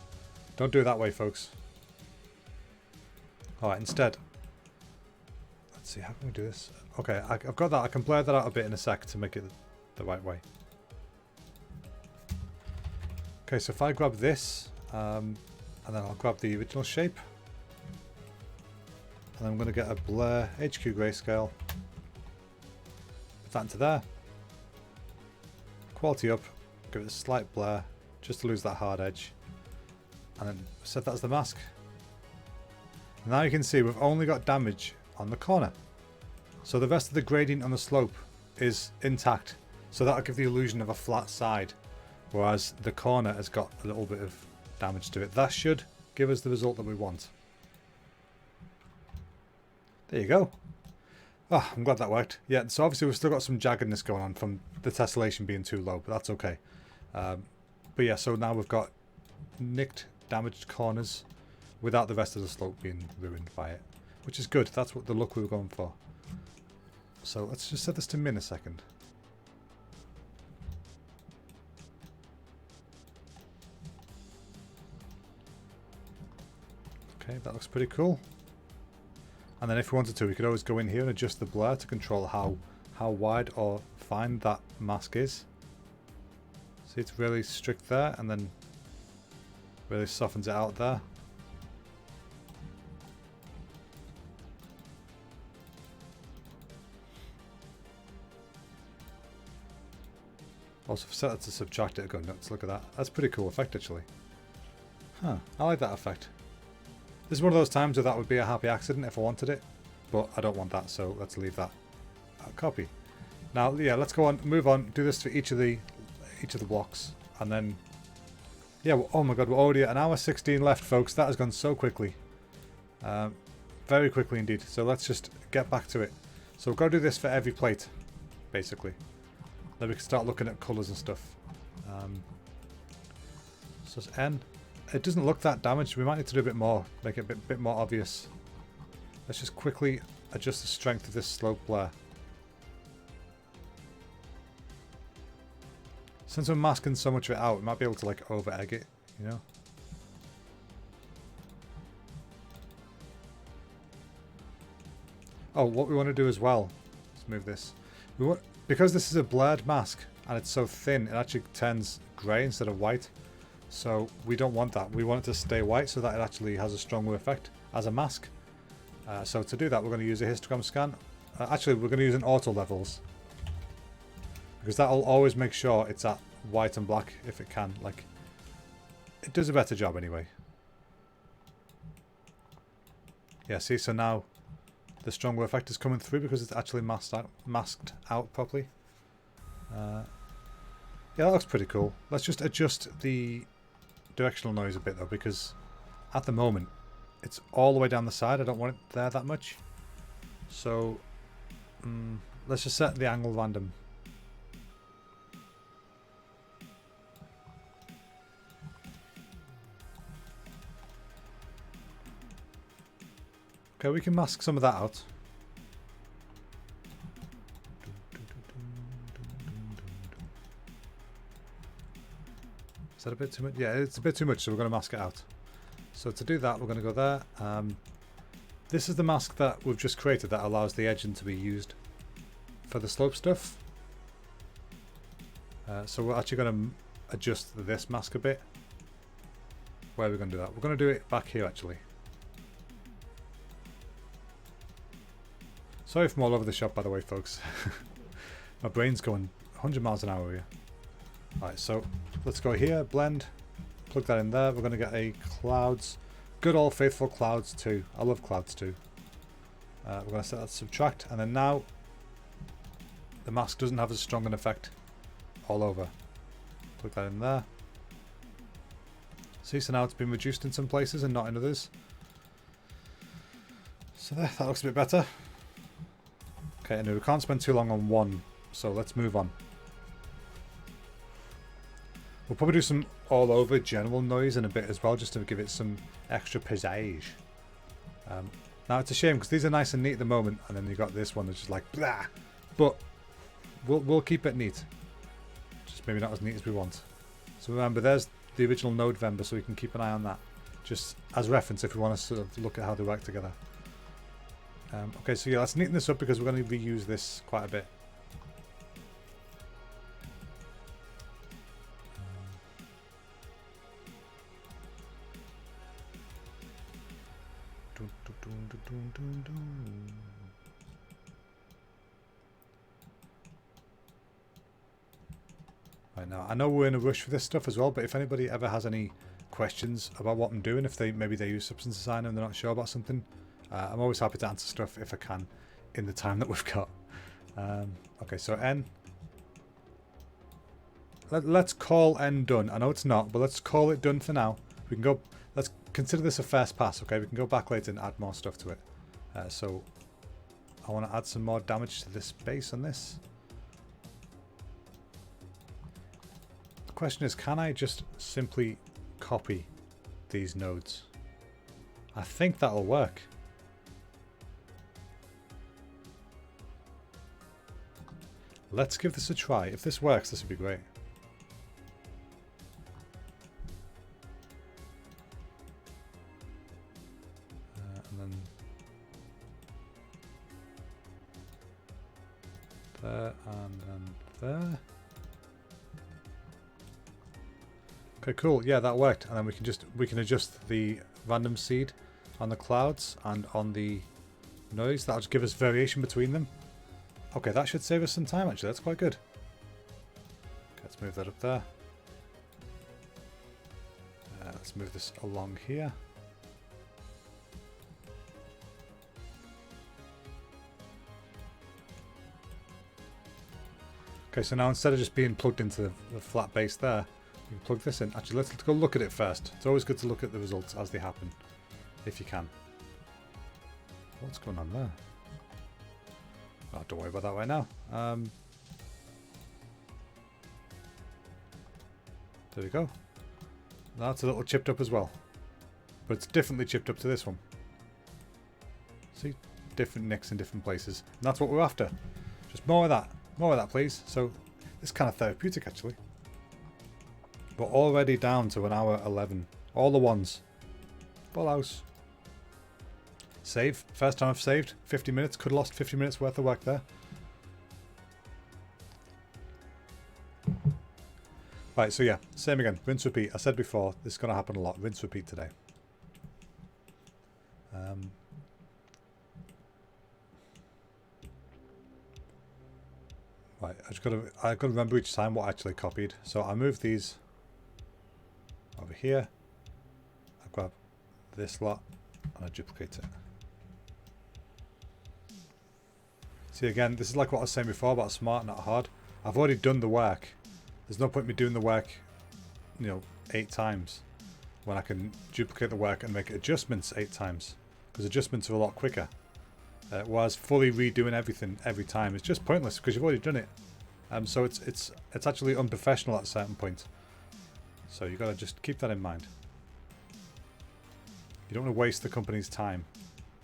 Don't do it that way, folks. Alright, instead, let's see, how can we do this? Okay, I've got that. I can blur that out a bit in a sec to make it the right way. Okay, so if I grab this, and then I'll grab the original shape, and then I'm going to get a blur HQ grayscale, put that into there, quality up, give it a slight blur, just to lose that hard edge, and then set that as the mask. Now you can see we've only got damage on the corner, so the rest of the gradient on the slope is intact, so that'll give the illusion of a flat side. Whereas the corner has got a little bit of damage to it. That should give us the result that we want. There you go. Oh, I'm glad that worked. Yeah, so obviously we've still got some jaggedness going on from the tessellation being too low, but that's okay. But yeah, so now we've got nicked, damaged corners without the rest of the slope being ruined by it, which is good. That's what the look we were going for. So let's just set this to min a second. Okay, that looks pretty cool. And then if we wanted to, we could always go in here and adjust the blur to control how how wide or fine that mask is. See, it's really strict there, and then really softens it out there. Also, set it to subtract it, go nuts. Look at that. That's a pretty cool effect, actually. Huh, I like that effect. This is one of those times where that would be a happy accident if I wanted it, but I don't want that, so let's leave that. Copy. Now, yeah, let's go on, move on, do this for each of the blocks, and then, yeah, well, oh my god, we're already at an hour 16 left, folks. That has gone so quickly. Very quickly indeed. So let's just get back to it. So we've got to do this for every plate, basically. Then we can start looking at colours and stuff. So it's N. It doesn't look that damaged. We might need to do a bit more, make it a bit more obvious. Let's just quickly adjust the strength of this slope blare. Since we're masking so much of it out, we might be able to like over egg it, you know? Oh, what we want to do as well, let's move this. Because this is a blurred mask and it's so thin, it actually turns grey instead of white. So we don't want that. We want it to stay white so that it actually has a stronger effect as a mask. So to do that, we're going to use a histogram scan. Actually, we're going to use an auto levels. Because that'll always make sure it's at white and black if it can. Like, it does a better job anyway. Yeah, see, so now the stronger effect is coming through because it's actually masked out properly. Yeah, that looks pretty cool. Let's just adjust the directional noise a bit though, because at the moment it's all the way down the side. I don't want it there that much. So let's just set the angle random. Okay, we can mask some of that out. Is that a bit too much? Yeah, it's a bit too much, so we're going to mask it out. So to do that, we're going to go there. This is the mask that we've just created that allows the edging to be used for the slope stuff. So we're actually going to adjust this mask a bit. Where are we going to do that? We're going to do it back here, actually. Sorry if I'm all over the shop, by the way, folks. My brain's going 100 miles an hour here. Alright, so let's go here, blend, plug that in there. We're going to get a clouds, good old faithful clouds 2. I love clouds 2. We're going to set that to subtract, and then now the mask doesn't have as strong an effect all over. Plug that in there. See, so now it's been reduced in some places and not in others. So there, that looks a bit better. Okay, and we can't spend too long on one, so let's move on. We'll probably do some all over general noise in a bit as well, just to give it some extra pizzazz. Now it's a shame because these are nice and neat at the moment, and then you got this one that's just like blah. But we'll keep it neat. Just maybe not as neat as we want. So remember, there's the original November, so we can keep an eye on that, just as reference if we want to sort of look at how they work together. Okay, so yeah, let's neaten this up because we're going to reuse this quite a bit. Right, now I know we're in a rush for this stuff as well, but if anybody ever has any questions about what I'm doing, if maybe they use Substance Designer and they're not sure about something, I'm always happy to answer stuff if I can in the time that we've got. Okay, so N. Let's call N done. I know it's not, but let's call it done for now. We can go. Let's consider this a first pass. Okay, we can go back later and add more stuff to it. So I want to add some more damage to this base on this. The question is, can I just simply copy these nodes? I think that'll work. Let's give this a try. If this works, this would be great. And then There and then there. Okay, cool. Yeah, that worked. And then we can adjust the random seed on the clouds and on the noise. That'll just give us variation between them. Okay, that should save us some time actually. That's quite good. Okay, let's move that up there. Let's move this along here. Okay, so now instead of just being plugged into the flat base there, we can plug this in. Actually, let's go look at it first. It's always good to look at the results as they happen, if you can. What's going on there? Oh, don't worry about that right now. There we go. That's a little chipped up as well. But it's differently chipped up to this one. See? Different nicks in different places. And that's what we're after. Just more of that. More of that, please. So, it's kind of therapeutic, actually. We're already down to 1 hour 11. All the ones. Full house. Save. First time I've saved. 50 minutes. Could have lost 50 minutes worth of work there. Right, so yeah. Same again. Rinse, repeat. I said before, this is going to happen a lot. Rinse, repeat today. Right, I've got to remember each time what I actually copied. So I move these over here. I grab this lot and I duplicate it. See again, this is like what I was saying before about smart, not hard. I've already done the work. There's no point in me doing the work, 8 times when I can duplicate the work and make adjustments 8 times, because adjustments are a lot quicker. Whereas fully redoing everything every time is just pointless because you've already done it. So it's actually unprofessional at a certain point. So you've got to just keep that in mind. You don't want to waste the company's time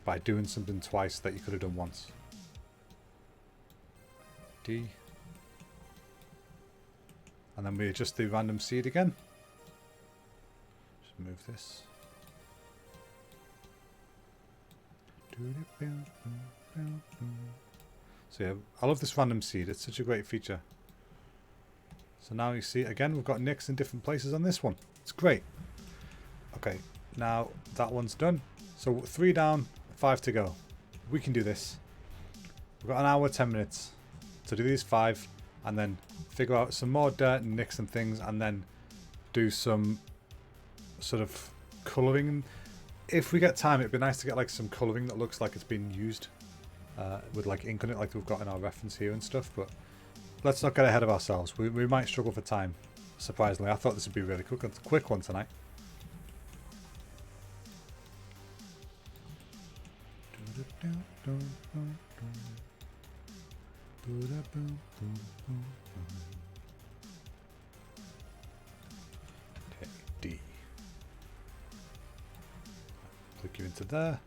by doing something twice that you could have done once. D. And then we adjust the random seed again. Just move this. So yeah, I love this random seed. It's such a great feature. So now you see, again, we've got nicks in different places on this one. It's great. Okay, now that one's done. So 3 down, 5 to go. We can do this. We've got 1 hour, 10 minutes to do these 5 and then figure out some more dirt and nicks and things and then do some sort of colouring. If we get time, it'd be nice to get like some colouring that looks like it's been used with like ink on it, like we've got in our reference here and stuff. But let's not get ahead of ourselves. We might struggle for time. Surprisingly, I thought this would be a really quick one tonight. Okay, D. Plug you into there,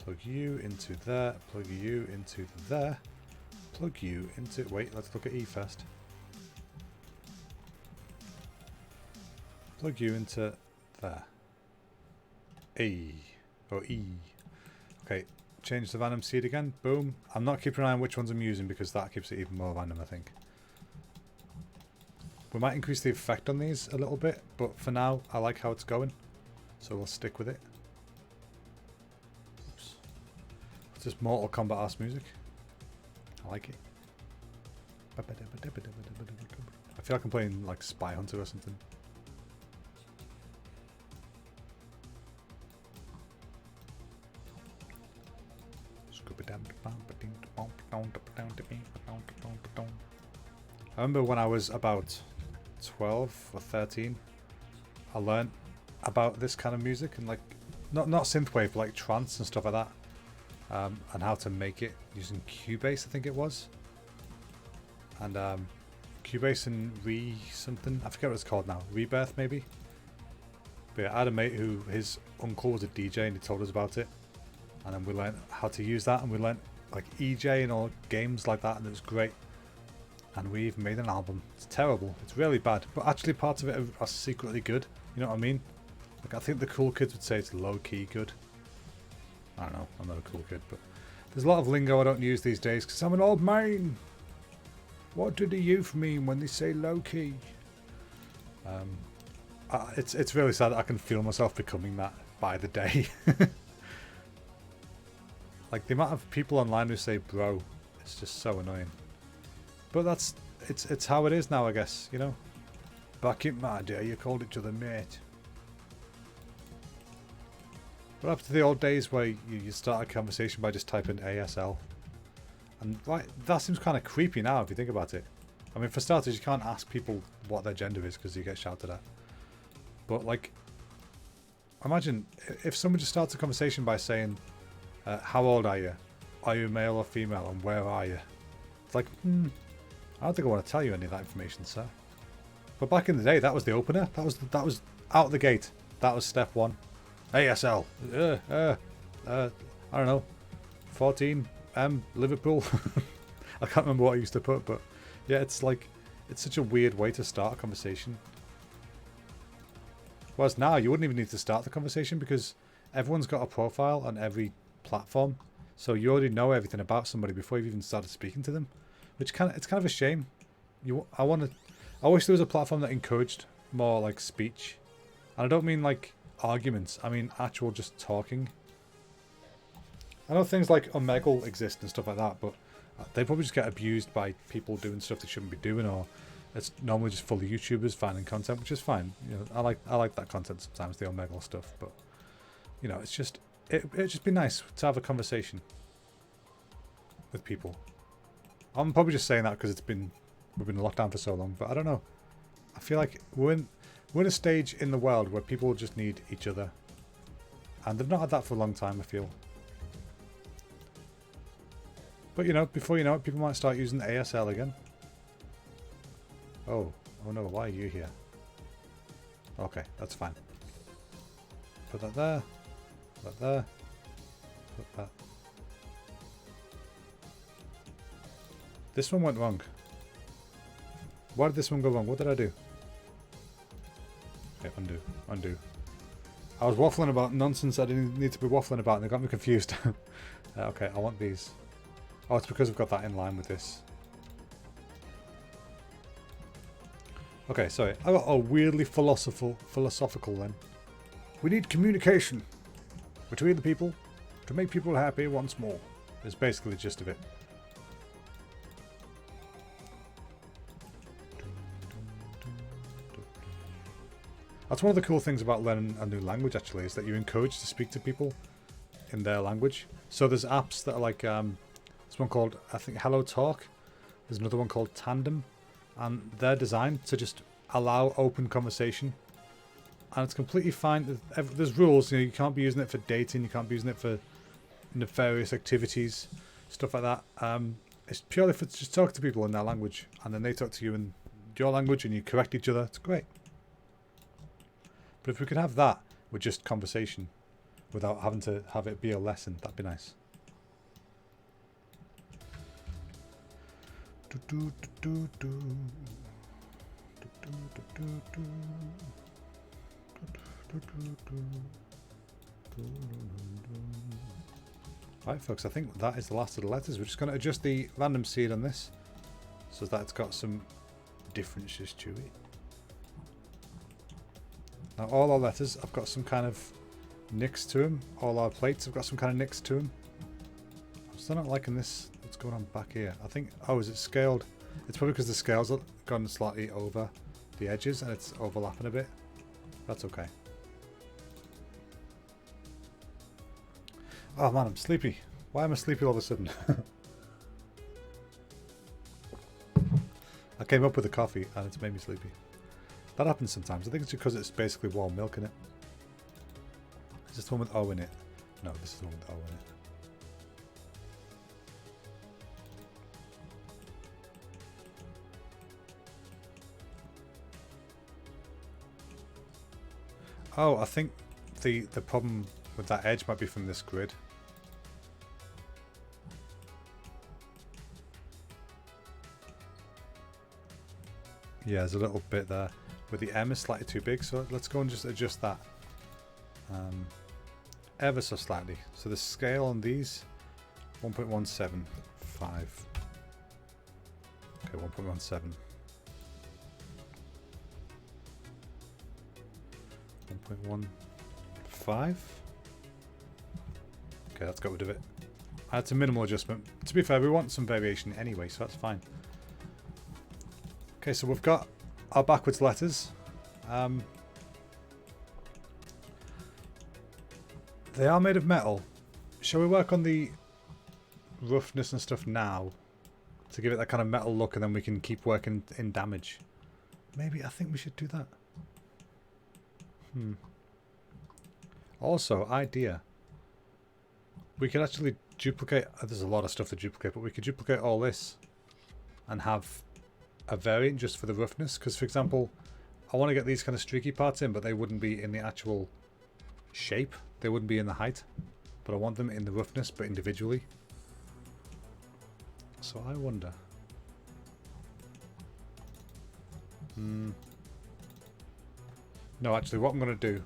plug you into there, plug you into there, plug you into... Wait, let's look at E first. Plug you into there. A. Or E. Okay, change the random seed again. Boom. I'm not keeping an eye on which ones I'm using because that keeps it even more random, I think. We might increase the effect on these a little bit, but for now, I like how it's going. So we'll stick with it. It's just Mortal Kombat ass music. I like it. I feel like I'm playing like Spy Hunter or something. I remember when I was about 12 or 13, I learned about this kind of music and like not synthwave, but like trance and stuff like that. And how to make it using Cubase, I think it was. And Cubase and something, I forget what it's called now, Rebirth maybe. But yeah, I had a mate who, his uncle was a DJ and he told us about it. And then we learned how to use that and we learned like EJ and all games like that and it was great. And we even made an album. It's terrible, it's really bad, but actually parts of it are secretly good, you know what I mean? Like I think the cool kids would say it's low-key good. I don't know, I'm not a cool kid, but there's a lot of lingo I don't use these days because I'm an old man. What do the youth mean when they say low key? It's really sad. I can feel myself becoming that by the day. Like the amount of people online who say bro, it's just so annoying. But it's how it is now, I guess, you know. Back in my day, you called each other mate. What happened to the old days where you start a conversation by just typing ASL? And right, that seems kind of creepy now if you think about it. I mean, for starters, you can't ask people what their gender is because you get shouted at. But like, imagine if someone just starts a conversation by saying, how old are you? Are you male or female? And where are you? It's like, I don't think I want to tell you any of that information, sir. But back in the day, that was the opener. That was out the gate. That was step one. ASL. I don't know. 14 Liverpool. I can't remember what I used to put, but yeah, it's like, it's such a weird way to start a conversation. Whereas now, you wouldn't even need to start the conversation because everyone's got a profile on every platform, so you already know everything about somebody before you've even started speaking to them, which it's kind of a shame. I wish there was a platform that encouraged more like speech, and I don't mean like arguments. I mean actual just talking. I know things like Omegle exist and stuff like that, but they probably just get abused by people doing stuff they shouldn't be doing, or it's normally just full of YouTubers finding content, which is fine. You know, I like that content sometimes, the Omegle stuff, but you know, it's just it'd just be nice to have a conversation with people. I'm probably just saying that because we've been locked down for so long, but I don't know. I feel like we're in a stage in the world where people just need each other, and they've not had that for a long time, I feel. But you know, before you know it, people might start using ASL again. Oh no, why are you here? Okay, that's fine. Put that there. Put that there. Put that. This one went wrong. Why did this one go wrong? What did I do? Okay, undo. Undo. I was waffling about nonsense I didn't need to be waffling about and they got me confused. Okay, I want these. Oh, it's because I've got that in line with this. Okay, sorry. I got a weirdly philosophical then. We need communication between the people to make people happy once more. Is basically the gist of it. That's one of the cool things about learning a new language, actually, is that you're encouraged to speak to people in their language. So there's apps that are like, there's one called, I think, Hello Talk. There's another one called Tandem. And they're designed to just allow open conversation. And it's completely fine. There's rules, you know, you can't be using it for dating, you can't be using it for nefarious activities, stuff like that. It's purely for just talk to people in their language. And then they talk to you in your language and you correct each other. It's great. But if we could have that with just conversation, without having to have it be a lesson, that'd be nice. Right, folks, I think that is the last of the letters. We're just going to adjust the random seed on this so that it's got some differences to it. Now all our letters have got some kind of nicks to them. All our plates have got some kind of nicks to them. I'm still not liking this. What's going on back here? I think, oh, is it scaled? It's probably because the scales have gone slightly over the edges and it's overlapping a bit. That's okay. Oh man, I'm sleepy. Why am I sleepy all of a sudden? I came up with the coffee and it's made me sleepy. That happens sometimes. I think it's because it's basically warm milk in it. Is this the one with O in it? No, this is the one with O in it. Oh, I think the problem with that edge might be from this grid. Yeah, there's a little bit there where the M is slightly too big, so let's go and just adjust that ever so slightly. So the scale on these 1.175. Okay. Okay, 1.17. 1.15. Okay, let's get rid of it. That's a minimal adjustment. To be fair, we want some variation anyway, so that's fine. Okay, so we've got our backwards letters. They are made of metal. Shall we work on the roughness and stuff now to give it that kind of metal look, and then we can keep working in damage? Maybe, I think we should do that. Also, idea. We could actually duplicate, there's a lot of stuff to duplicate, but we could duplicate all this and have a variant just for the roughness. Because, for example, I want to get these kind of streaky parts in, but they wouldn't be in the actual shape. They wouldn't be in the height. But I want them in the roughness, but individually. So I wonder. No, actually, what I'm going to do...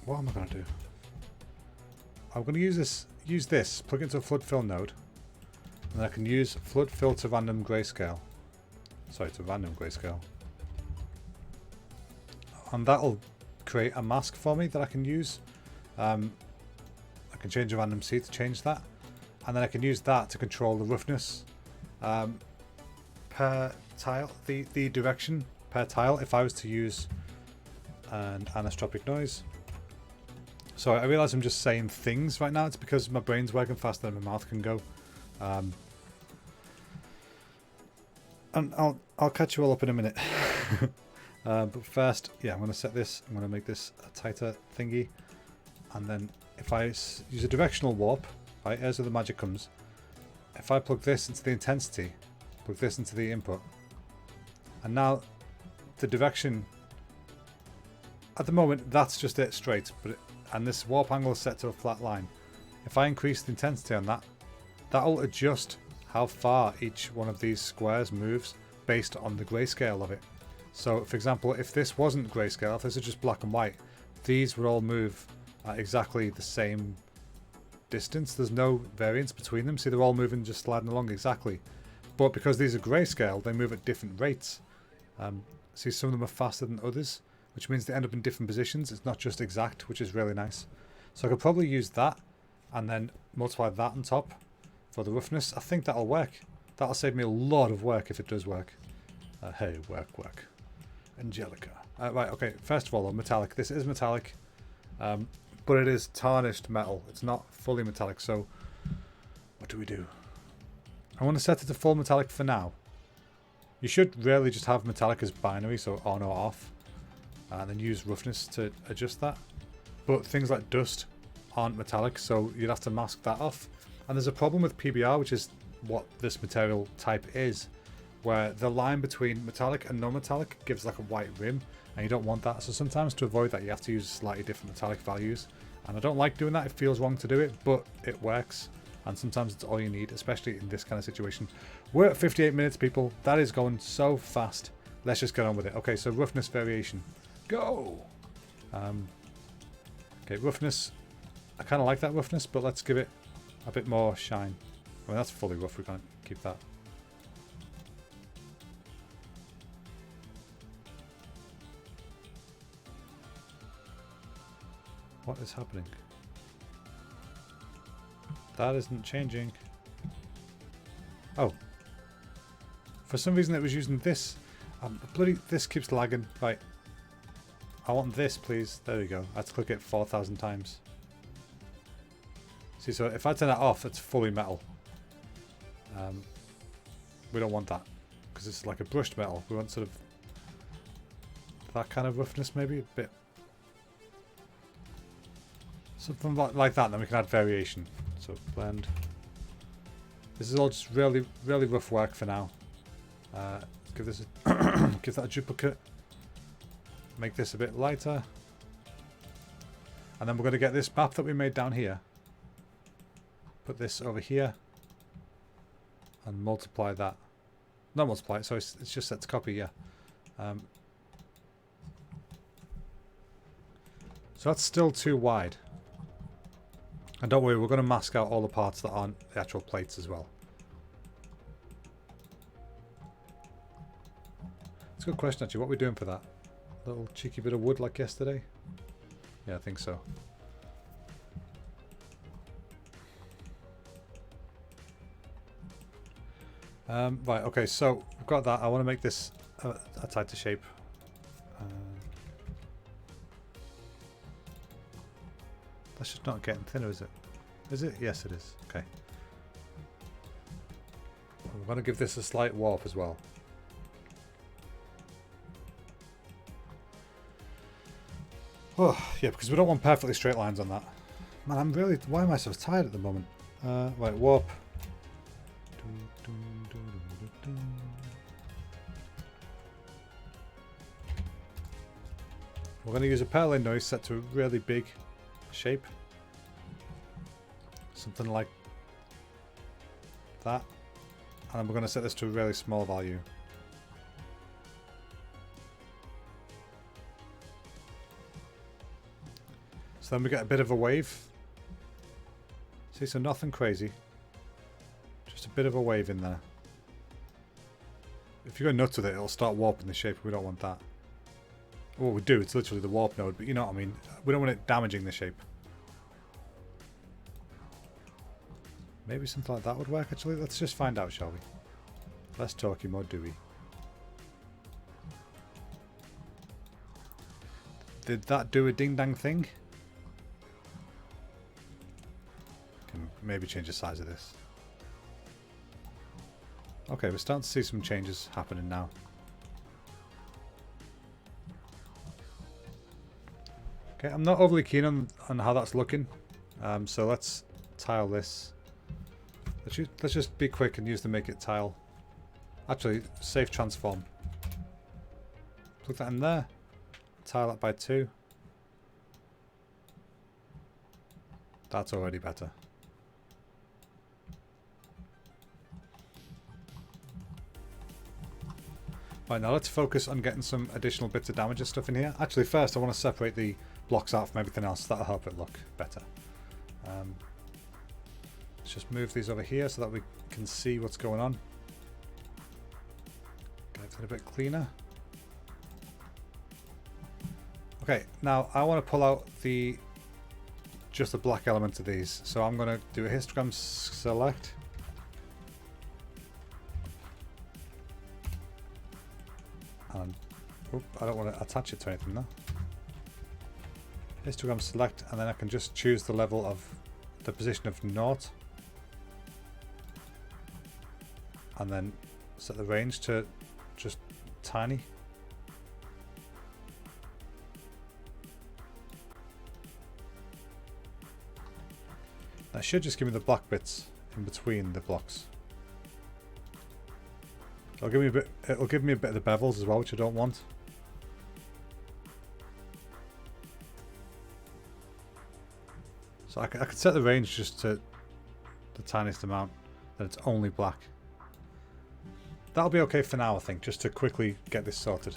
What am I going to do? I'm going to use this, plug it into a flood fill node, and I can use flood fill to random grayscale. Sorry, to random grayscale. And that'll create a mask for me that I can use. I can change a random seed to change that, and then I can use that to control the roughness per tile, the direction per tile if I was to use an anisotropic noise. So I realise I'm just saying things right now. It's because my brain's working faster than my mouth can go. And I'll catch you all up in a minute. But first, yeah, I'm going to set this. I'm going to make this a tighter thingy. And then if I use a directional warp, right, here's where the magic comes. If I plug this into the intensity, plug this into the input, and now the direction, at the moment, that's just it straight, but and this warp angle is set to a flat line. If I increase the intensity on that, that'll adjust how far each one of these squares moves based on the grayscale of it. So, for example, if this wasn't grayscale, if this is just black and white, these would all move at exactly the same distance. There's no variance between them. See, they're all moving, just sliding along exactly. But because these are grayscale, they move at different rates. See, some of them are faster than others, which means they end up in different positions. It's not just exact, which is really nice. So I could probably use that and then multiply that on top for the roughness. I think that'll work. That'll save me a lot of work if it does work. Hey, work. Angelica. Right, okay, first of all, metallic. This is metallic, but it is tarnished metal. It's not fully metallic, so what do we do? I want to set it to full metallic for now. You should really just have metallic as binary, so on or off. And then use roughness to adjust that. But things like dust aren't metallic, so you'd have to mask that off. And there's a problem with PBR, which is what this material type is, where the line between metallic and non-metallic gives like a white rim, and you don't want that. So sometimes to avoid that, you have to use slightly different metallic values. And I don't like doing that. It feels wrong to do it, but it works. And sometimes it's all you need, especially in this kind of situation. We're at 58 minutes, people. That is going so fast. Let's just get on with it. Okay, so roughness variation. Go! Okay, roughness. I kind of like that roughness, but let's give it a bit more shine. I mean, that's fully rough. We can't keep that. What is happening? That isn't changing. Oh. For some reason it was using this. Bloody, this keeps lagging. Right. I want this, please. There we go. I had to click it 4,000 times. See, so if I turn that off, it's fully metal. We don't want that, because it's like a brushed metal. We want sort of that kind of roughness, maybe a bit. Something like that, then we can add variation. So blend. This is all just really, really rough work for now. Give this a give that a duplicate. Make this a bit lighter. And then we're going to get this map that we made down here. Put this over here. And multiply that. Not multiply it, so it's just set to copy, yeah. So that's still too wide. And don't worry, we're going to mask out all the parts that aren't the actual plates as well. It's a good question actually. What are we doing for that? Little cheeky bit of wood like yesterday? Yeah, I think so. Right, okay, so we've got that. I want to make this a tighter shape. That's just not getting thinner, is it? Is it? Yes, it is. Okay. I'm going to give this a slight warp as well. Oh, yeah, because we don't want perfectly straight lines on that. Man, I'm really... Why am I so tired at the moment? Right, warp. We're going to use a parallel noise set to a really big shape. Something like that. And then we're going to set this to a really small value. So then we get a bit of a wave. See, so nothing crazy. Just a bit of a wave in there. If you go nuts with it, it'll start warping the shape. We don't want that. What we do, it's literally the warp node, but you know what I mean. We don't want it damaging the shape. Maybe something like that would work, actually. Let's just find out, shall we? Less talky, more doughy. Did that do a ding-dang thing? Can maybe change the size of this. Okay, we're starting to see some changes happening now. Okay, I'm not overly keen on how that's looking. So let's tile this. Let's just be quick and use the make it tile. Actually, safe transform. Plug that in there. Tile that by 2. That's already better. Right, now let's focus on getting some additional bits of damage and stuff in here. Actually, first I want to separate the blocks out from everything else. That'll help it look better. Let's just move these over here so that we can see what's going on. Get it a bit cleaner. Okay, now I want to pull out just the black element of these. So I'm going to do a histogram select. And I don't want to attach it to anything though. Histogram select, and then I can just choose the level of the position of 0. And then set the range to just tiny. That should just give me the black bits in between the blocks. It'll give me a bit of the bevels as well, which I don't want. So I could set the range just to the tiniest amount, that it's only black. That'll be okay for now, I think, just to quickly get this sorted.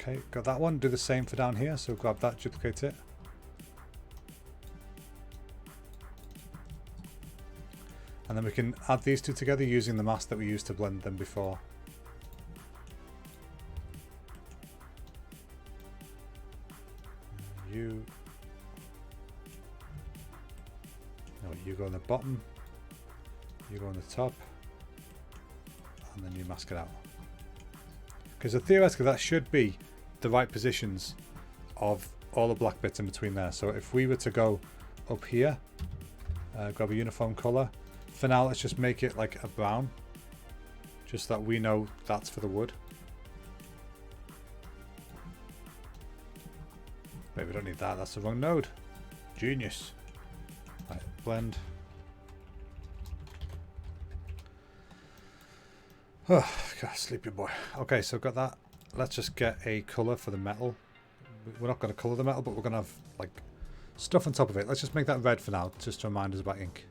Okay, got that one. Do the same for down here, so grab that, duplicate it. And then we can add these two together using the mask that we used to blend them before. You go on the bottom, you go on the top, and then you mask it out. Because theoretically that should be the right positions of all the black bits in between there. So if we were to go up here, grab a uniform color. For now, let's just make it like a brown, just so that we know that's for the wood. Wait, we don't need that. That's the wrong node. Genius. Right, blend. Oh, God, sleepy boy. Okay, so I've got that. Let's just get a color for the metal. We're not going to color the metal, but we're going to have like stuff on top of it. Let's just make that red for now, just to remind us about ink.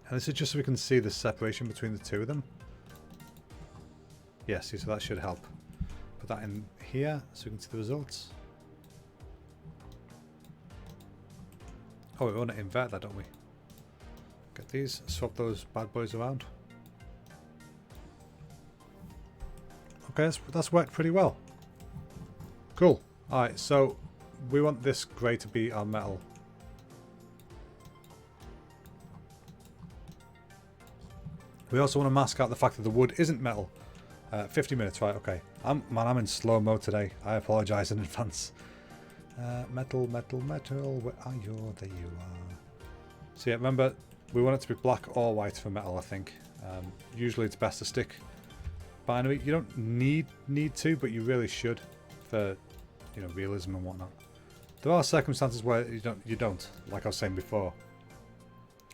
And this is just so we can see the separation between the two of them. Yeah, see, so that should help. Put that in here so we can see the results. Oh, we want to invert that, don't we? Get these, swap those bad boys around. Okay, that's worked pretty well. Cool. Alright, so we want this grey to be our metal. We also want to mask out the fact that the wood isn't metal. 50 minutes, right, okay. I'm in slow mo today. I apologise in advance. Metal, metal, metal, where are you? There you are. So yeah, remember, we want it to be black or white for metal, I think. Usually it's best to stick binary. You don't need to, but you really should for, you know, realism and whatnot. There are circumstances where you don't, like I was saying before.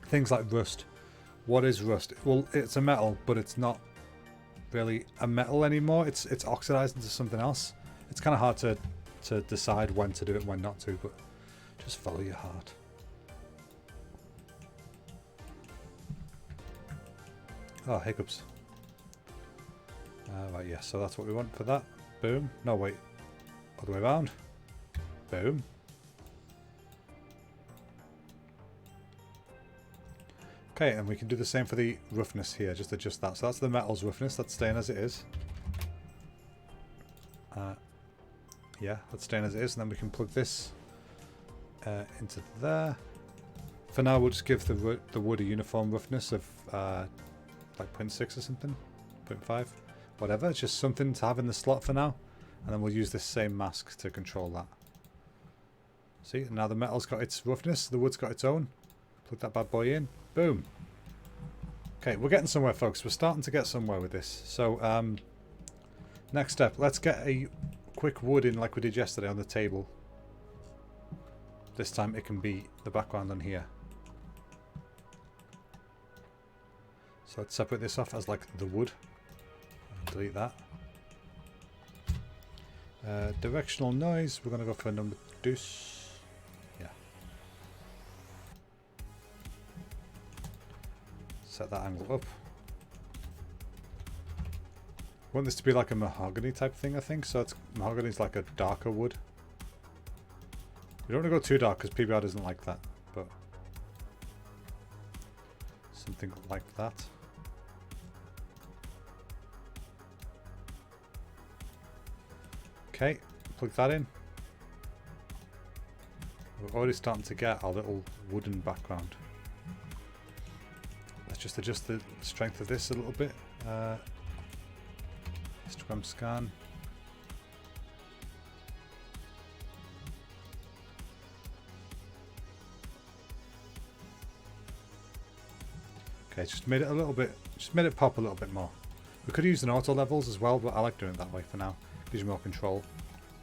Things like rust. What is rust? Well, it's a metal, but it's not really a metal anymore. It's oxidized into something else. It's kind of hard to decide when to do it, when not to, but just follow your heart. Oh, hiccups. Right, yes, so that's what we want for that. Boom. No, wait. Other way around. Boom. Okay, and we can do the same for the roughness here, just adjust that. So that's the metal's roughness, that's staying as it is. Yeah, that's staying as it is, and then we can plug this into there. For now, we'll just give the wood a uniform roughness of like 0.6 or something, 0.5, whatever. It's just something to have in the slot for now, and then we'll use this same mask to control that. See, now the metal's got its roughness, the wood's got its own. Plug that bad boy in. Boom. Okay, we're getting somewhere, folks. We're starting to get somewhere with this. So, next step. Let's get a quick wood in like we did yesterday on the table. This time it can be the background on here. So let's separate this off as like the wood. Delete that. Directional noise. We're going to go for number 2. Set that angle up. I want this to be like a mahogany type thing, I think. So mahogany is like a darker wood. We don't want to go too dark because PBR doesn't like that, but something like that. Okay, plug that in. We're already starting to get our little wooden background. Just adjust the strength of this a little bit. Histogram scan. Okay, just made it a little bit, just made it pop a little bit more. We could use an auto levels as well, but I like doing it that way for now. Gives you more control.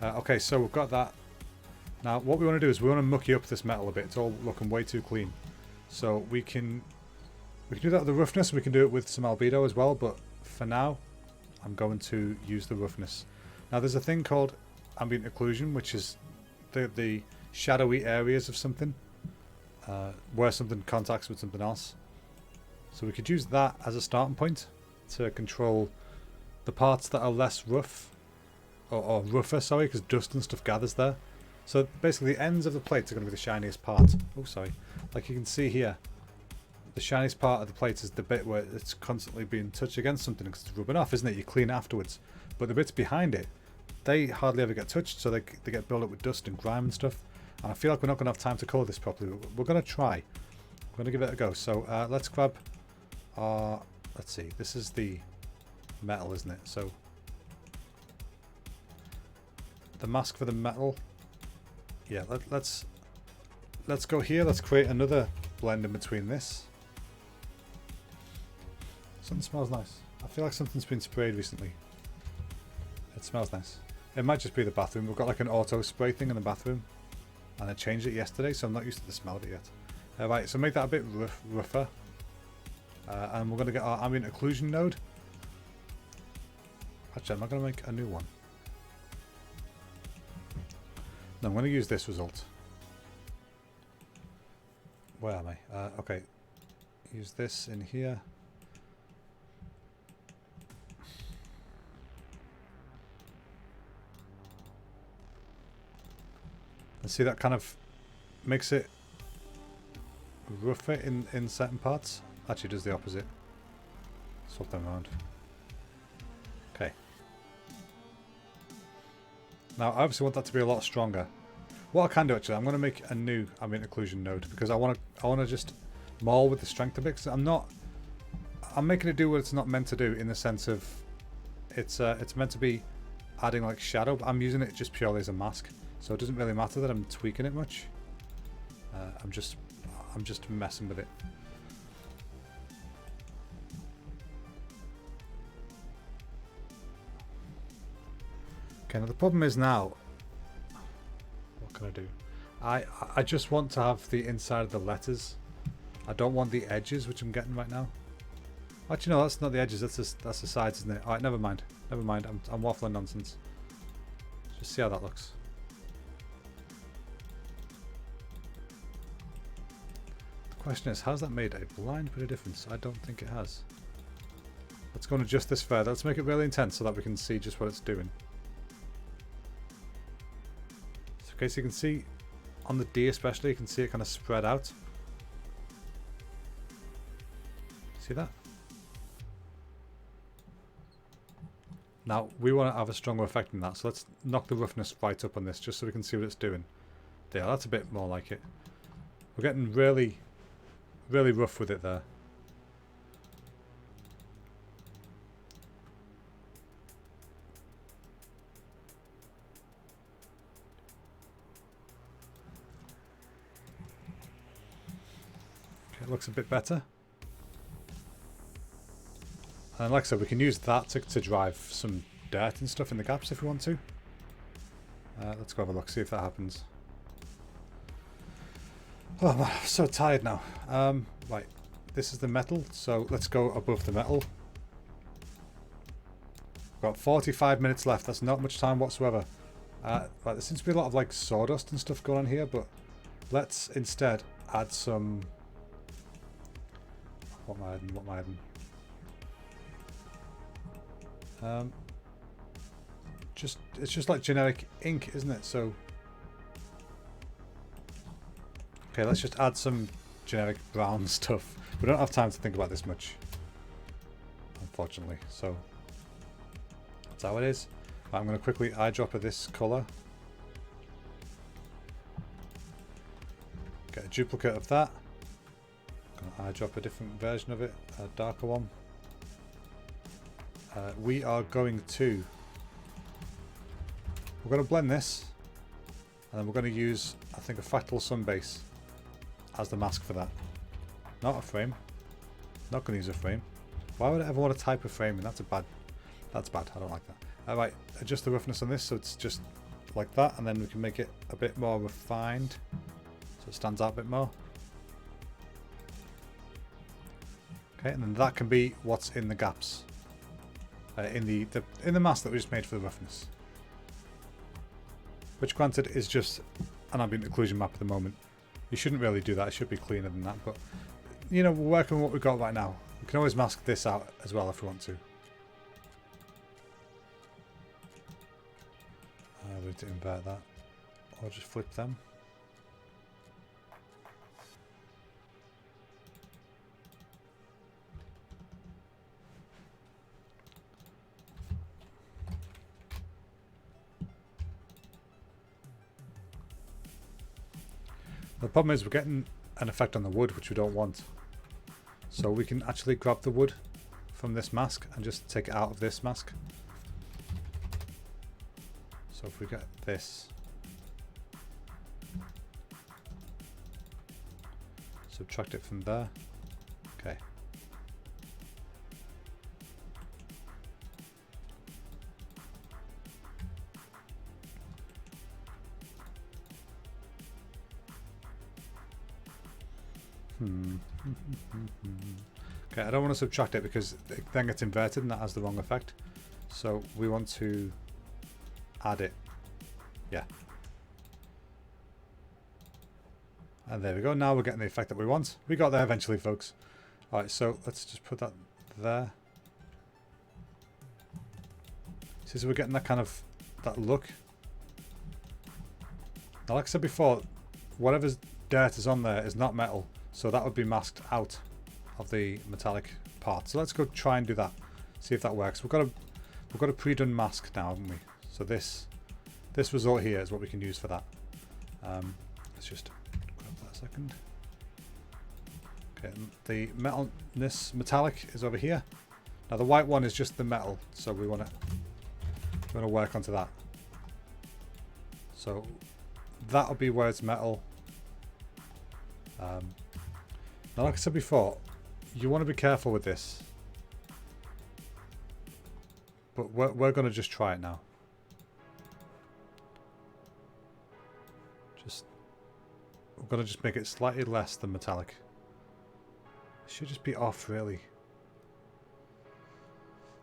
Okay, so we've got that. Now what we want to do is we want to mucky up this metal a bit. It's all looking way too clean. So we can do that with the roughness, we can do it with some albedo as well, but for now, I'm going to use the roughness. Now there's a thing called ambient occlusion, which is the shadowy areas of something, where something contacts with something else. So we could use that as a starting point to control the parts that are less rough, or rougher, sorry, because dust and stuff gathers there. So basically the ends of the plates are going to be the shiniest part. Oh, sorry. Like you can see here. The shiniest part of the plate is the bit where it's constantly being touched against something because it's rubbing off, isn't it? You clean it afterwards. But the bits behind it, they hardly ever get touched, so they get built up with dust and grime and stuff. And I feel like we're not going to have time to colour this properly, but we're going to try. We're going to give it a go. So let's grab our... Let's see. This is the metal, isn't it? So the mask for the metal. Yeah, let's go here. Let's create another blend in between this. Something smells nice. I feel like something's been sprayed recently. It smells nice. It might just be the bathroom. We've got like an auto spray thing in the bathroom. And I changed it yesterday, so I'm not used to the smell of it yet. Right, so make that a bit rougher. And we're going to get our ambient occlusion node. Actually, I'm not going to make a new one. No, I'm going to use this result. Where am I? Okay. Use this in here. And see, that kind of makes it rougher in certain parts. Actually, it does the opposite. Swap them around. Okay. Now, I obviously want that to be a lot stronger. What I can do actually, I'm going to make a new ambient occlusion node because I want to just maul with the strength a bit. Cause I'm making it do what it's not meant to do in the sense of it's meant to be adding like shadow, but I'm using it just purely as a mask, so it doesn't really matter that I'm tweaking it much. I'm just messing with it. Okay, now the problem is now, what can I do? I just want to have the inside of the letters. I don't want the edges, which I'm getting right now. Actually, no, that's not the edges. That's the sides, isn't it? All right, never mind. Never mind. I'm waffling nonsense. Just see how that looks. The question is, has that made a blind bit of difference? I don't think it has. Let's go and adjust this further. Let's make it really intense so that we can see just what it's doing. Okay, so you can see on the D especially, you can see it kind of spread out. See that? Now, we want to have a stronger effect than that, so let's knock the roughness right up on this just so we can see what it's doing. There, that's a bit more like it. We're getting really, really rough with it there. Okay, it looks a bit better. And like I said, we can use that to drive some dirt and stuff in the gaps if we want to. Let's go have a look, see if that happens. Oh man, I'm so tired now. Right, this is the metal, so let's go above the metal. We've got 45 minutes left, that's not much time whatsoever. Right, there seems to be a lot of like sawdust and stuff going on here, but let's instead add some... What am I adding? It's just like generic ink, isn't it? So okay, let's just add some generic brown stuff. We don't have time to think about this much, unfortunately, so that's how it is. I'm going to quickly eyedropper this color, get a duplicate of that, going to eyedrop a different version of it, a darker one. We are going to blend this, and then we're going to use, I think, a fractal sun base as the mask for that. Not a frame. Not going to use a frame. Why would I ever want to type a frame? And that's bad. I don't like that. Alright, adjust the roughness on this so it's just like that, and then we can make it a bit more refined so it stands out a bit more. Okay, and then that can be what's in the gaps. In the mask that we just made for the roughness, which granted is just an ambient occlusion map at the moment. You shouldn't really do that, it should be cleaner than that, but you know, we're working with what we've got right now. We can always mask this out as well if we want to. We need to invert that, or just flip them. The problem is we're getting an effect on the wood which we don't want. So we can actually grab the wood from this mask and just take it out of this mask. So if we get this, subtract it from there. Okay. Okay, I don't want to subtract it because it then gets inverted and that has the wrong effect. So we want to add it. Yeah. And there we go. Now we're getting the effect that we want. We got there eventually, folks. Alright, so let's just put that there. See, so we're getting that kind of, that look. Now, like I said before, whatever's dirt is on there is not metal. So that would be masked out of the metallic part. So let's go try and do that. See if that works. We've got a pre-done mask now, haven't we? So this result here is what we can use for that. Let's just grab that a second. Okay, the metal, this metallic is over here. Now the white one is just the metal, so we want to work onto that. So that'll be where it's metal. Now, like I said before, you want to be careful with this, but we're going to just try it now. We're going to just make it slightly less than metallic. It should just be off, really.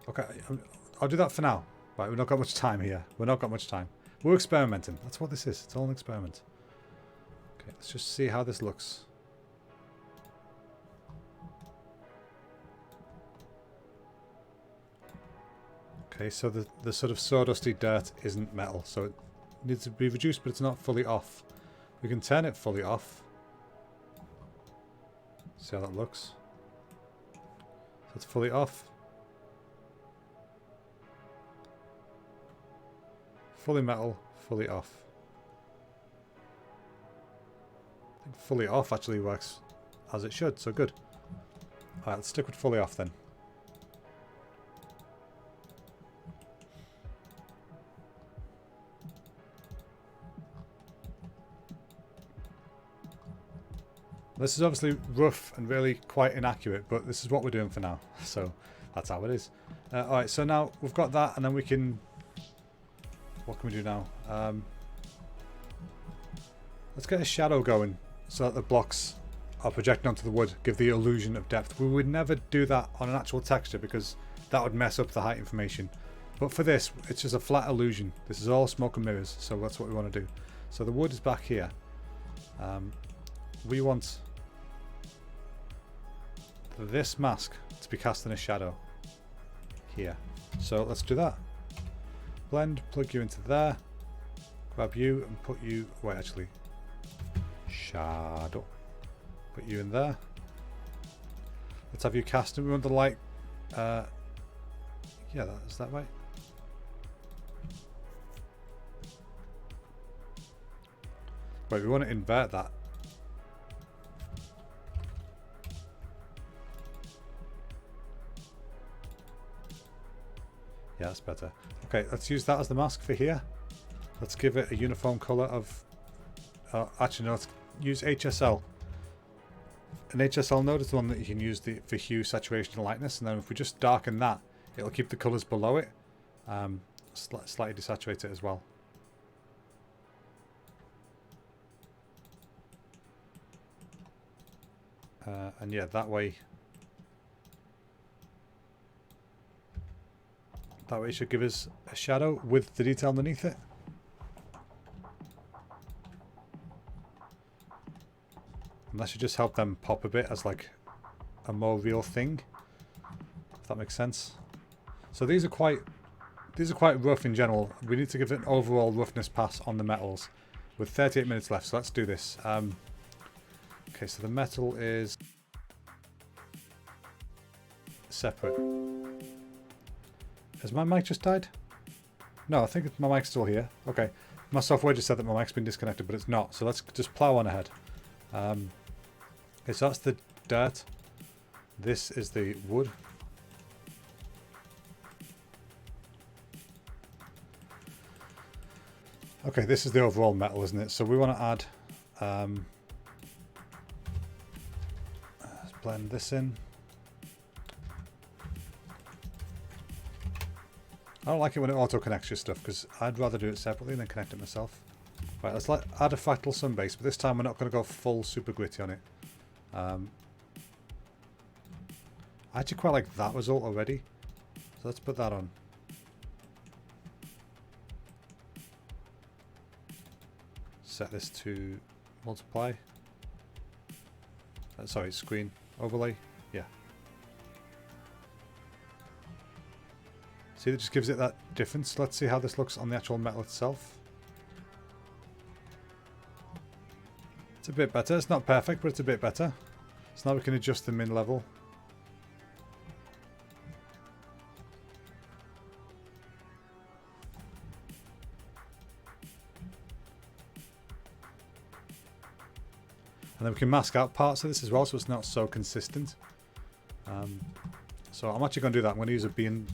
Okay, I'll do that for now. Right, we've not got much time here. We've not got much time. We're experimenting. That's what this is. It's all an experiment. Okay, let's just see how this looks. Okay, so the sort of sawdusty dirt isn't metal, so it needs to be reduced, but it's not fully off. We can turn it fully off. See how that looks. So it's fully off. Fully metal, fully off. I think fully off actually works as it should, so good. Alright, let's stick with fully off then. This is obviously rough and really quite inaccurate, but this is what we're doing for now. So that's how it is. Alright, so now we've got that, and then we can... What can we do now? Let's get a shadow going so that the blocks are projecting onto the wood, give the illusion of depth. We would never do that on an actual texture because that would mess up the height information. But for this, it's just a flat illusion. This is all smoke and mirrors, so that's what we want to do. So the wood is back here. We want this mask to be cast in a shadow here. So let's do that. Blend, plug you into there, grab you and put you, wait actually, shadow, put you in there. Let's have you cast and we want the light, yeah, is that right? Wait, we want to invert that. Yeah, that's better. Okay, let's use that as the mask for here. Let's give it a uniform colour of... actually, no, let's use HSL. An HSL node is the one that you can use for hue, saturation, and lightness. And then if we just darken that, it'll keep the colours below it. Slightly desaturate it as well. And yeah, that way... That way it should give us a shadow with the detail underneath it. And that should just help them pop a bit as like a more real thing. If that makes sense. So these are quite rough in general. We need to give it an overall roughness pass on the metals. With 38 minutes left, so let's do this. Okay, so the metal is separate. Has my mic just died? No, I think my mic's still here. Okay. My software just said that my mic's been disconnected, but it's not. So let's just plow on ahead. Okay, so that's the dirt. This is the wood. Okay, this is the overall metal, isn't it? So we want to add... let's blend this in. I don't like it when it auto-connects your stuff because I'd rather do it separately than connect it myself. Right, let's add a fractal sun base, but this time we're not going to go full super gritty on it. I actually quite like that result already, so let's put that on. Set this to multiply. Sorry, screen overlay. Yeah. See, that just gives it that difference. Let's see how this looks on the actual metal itself. It's a bit better. It's not perfect, but it's a bit better. So now we can adjust the min level. And then we can mask out parts of this as well, so it's not so consistent. So I'm actually going to do that. I'm going to use a bean.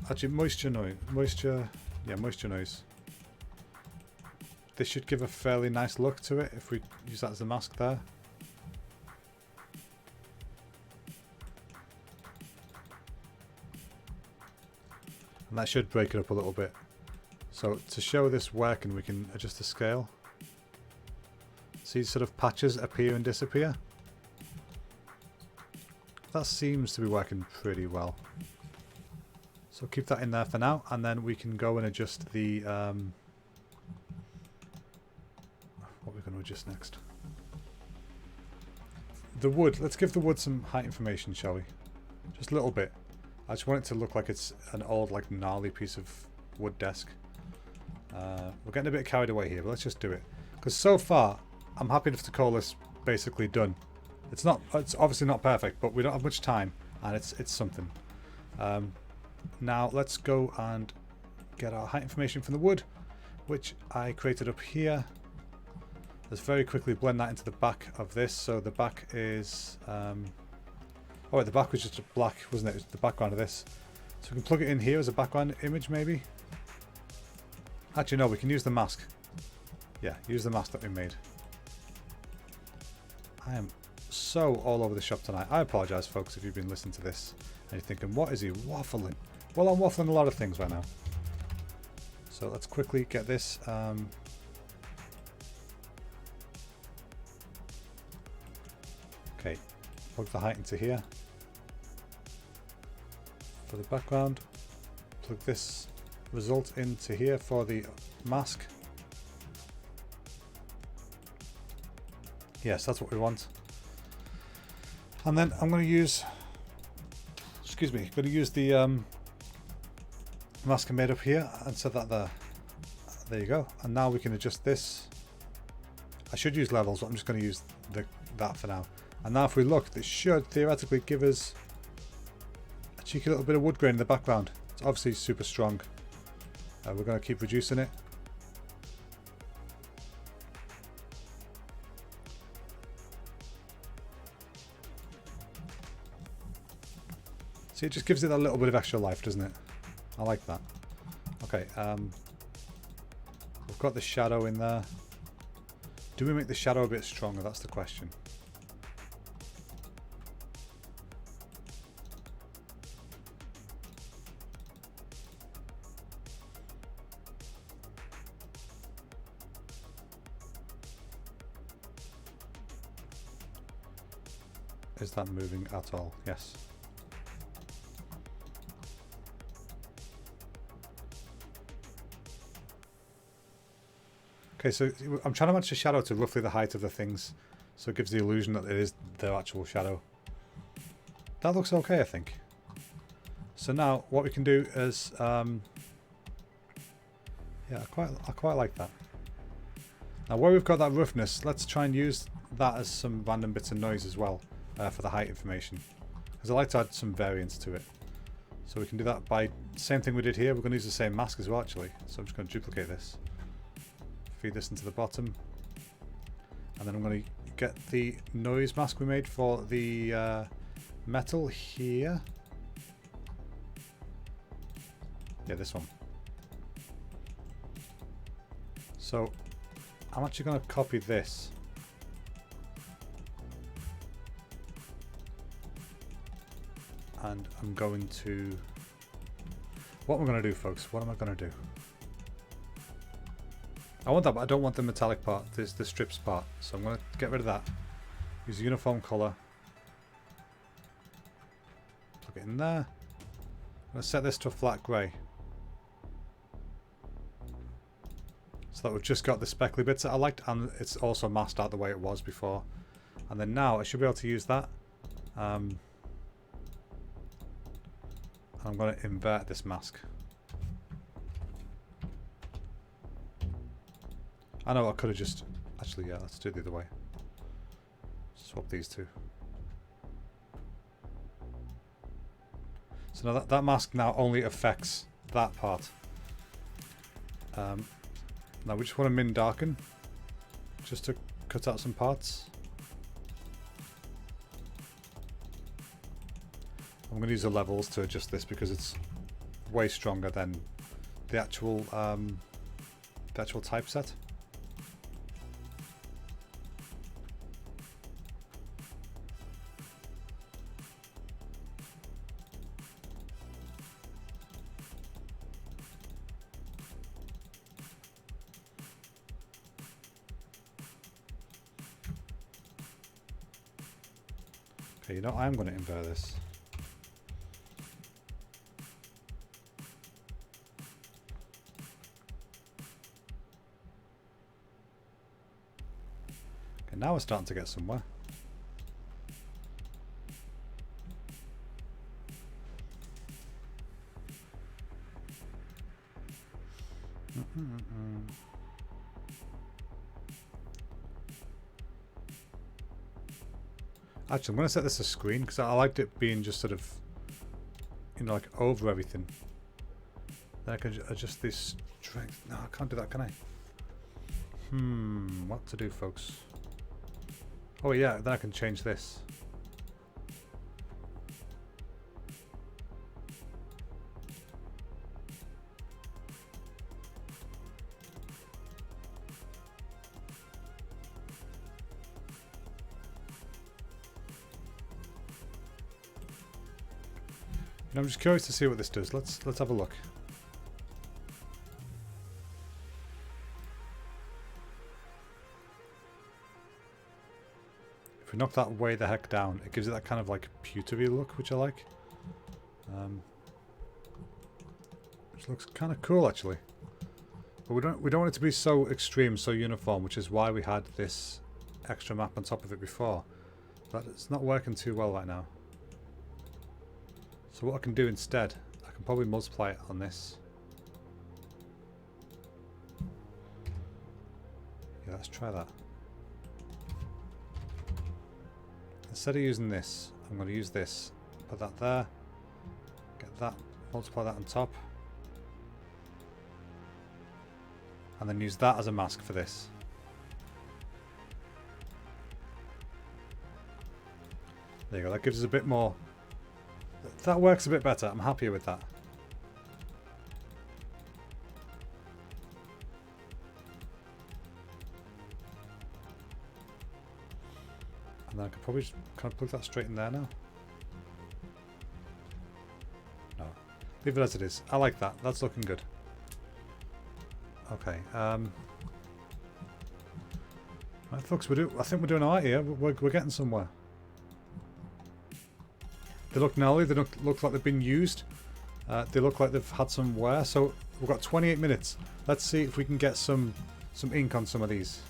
Actually, moisture noise. Yeah, moisture noise. This should give a fairly nice look to it if we use that as a mask there. And that should break it up a little bit. So to show this working, we can adjust the scale. See sort of patches appear and disappear. That seems to be working pretty well. So keep that in there for now, and then we can go and adjust the what we're going to adjust next. The wood. Let's give the wood some height information, shall we? Just a little bit. I just want it to look like it's an old, like, gnarly piece of wood desk. We're getting a bit carried away here, but let's just do it. Because so far, I'm happy enough to call this basically done. It's obviously not perfect, but we don't have much time, and it's something. Now let's go and get our height information from the wood, which I created up here. Let's very quickly blend that into the back of this. So the back is oh wait, the back was just a black, wasn't it? It was the background of this. So we can plug it in here as a background image, maybe. Actually, no, we can use the mask. Yeah, use the mask that we made. I am so all over the shop tonight. I apologise, folks, if you've been listening to this and you're thinking, what is he waffling? Well, I'm waffling a lot of things right now. So let's quickly get this. Okay, plug the height into here. For the background, plug this result into here for the mask. Yes, that's what we want. And then I'm going to use, excuse me, going to use the mask I made up here and set that there. There you go. And now we can adjust this. I should use levels, but I'm just going to use that for now. And now if we look, this should theoretically give us a cheeky little bit of wood grain in the background. It's obviously super strong. We're going to keep reducing it. See, it just gives it a little bit of extra life, doesn't it? I like that. Okay, we've got the shadow in there. Do we make the shadow a bit stronger? That's the question. Is that moving at all? Yes. Okay, so I'm trying to match the shadow to roughly the height of the things, so it gives the illusion that it is their actual shadow. That looks okay, I think. So now what we can do is, yeah, I quite like that. Now where we've got that roughness, let's try and use that as some random bits of noise as well for the height information, because I like to add some variance to it. So we can do that by same thing we did here. We're going to use the same mask as well, actually. So I'm just going to duplicate this. Feed this into the bottom, and then I'm going to get the noise mask we made for the metal here. Yeah, this one. So I'm actually going to copy this. And I'm going to... What am I going to do, folks? What am I going to do? I want that, but I don't want the metallic part, this the strips part. So I'm going to get rid of that. Use a uniform colour. Plug it in there. I'm going to set this to a flat grey. So that we've just got the speckly bits that I liked, and it's also masked out the way it was before. And then now I should be able to use that. I'm going to invert this mask. I know I could have just... Actually, yeah, let's do it the other way. Swap these two. So now that mask now only affects that part. Now we just want to min darken, just to cut out some parts. I'm going to use the levels to adjust this because it's way stronger than the actual typeset. Okay, you know, I'm going to invert this. Okay, now we're starting to get somewhere. Actually, I'm going to set this to screen because I liked it being just sort of, you know, like over everything. Then I can adjust this strength. No, I can't do that, can I? What to do, folks? Oh yeah, then I can change this. And I'm just curious to see what this does. Let's have a look. If we knock that way the heck down, it gives it that kind of like pewtery look, which I like. Which looks kind of cool actually. But we don't want it to be so extreme, so uniform, which is why we had this extra map on top of it before. But it's not working too well right now. So what I can do instead, I can probably multiply it on this. Yeah, let's try that. Instead of using this, I'm going to use this. Put that there. Get that. Multiply that on top. And then use that as a mask for this. There you go. That gives us a bit more. That works a bit better. I'm happier with that. And then I could probably just kind of plug that straight in there now. No. Leave it as it is. I like that. That's looking good. Okay. Right, folks, I think we're doing alright here. We're getting somewhere. They look gnarly. They look like they've been used. They look like they've had some wear. So we've got 28 minutes. Let's see if we can get some ink on some of these.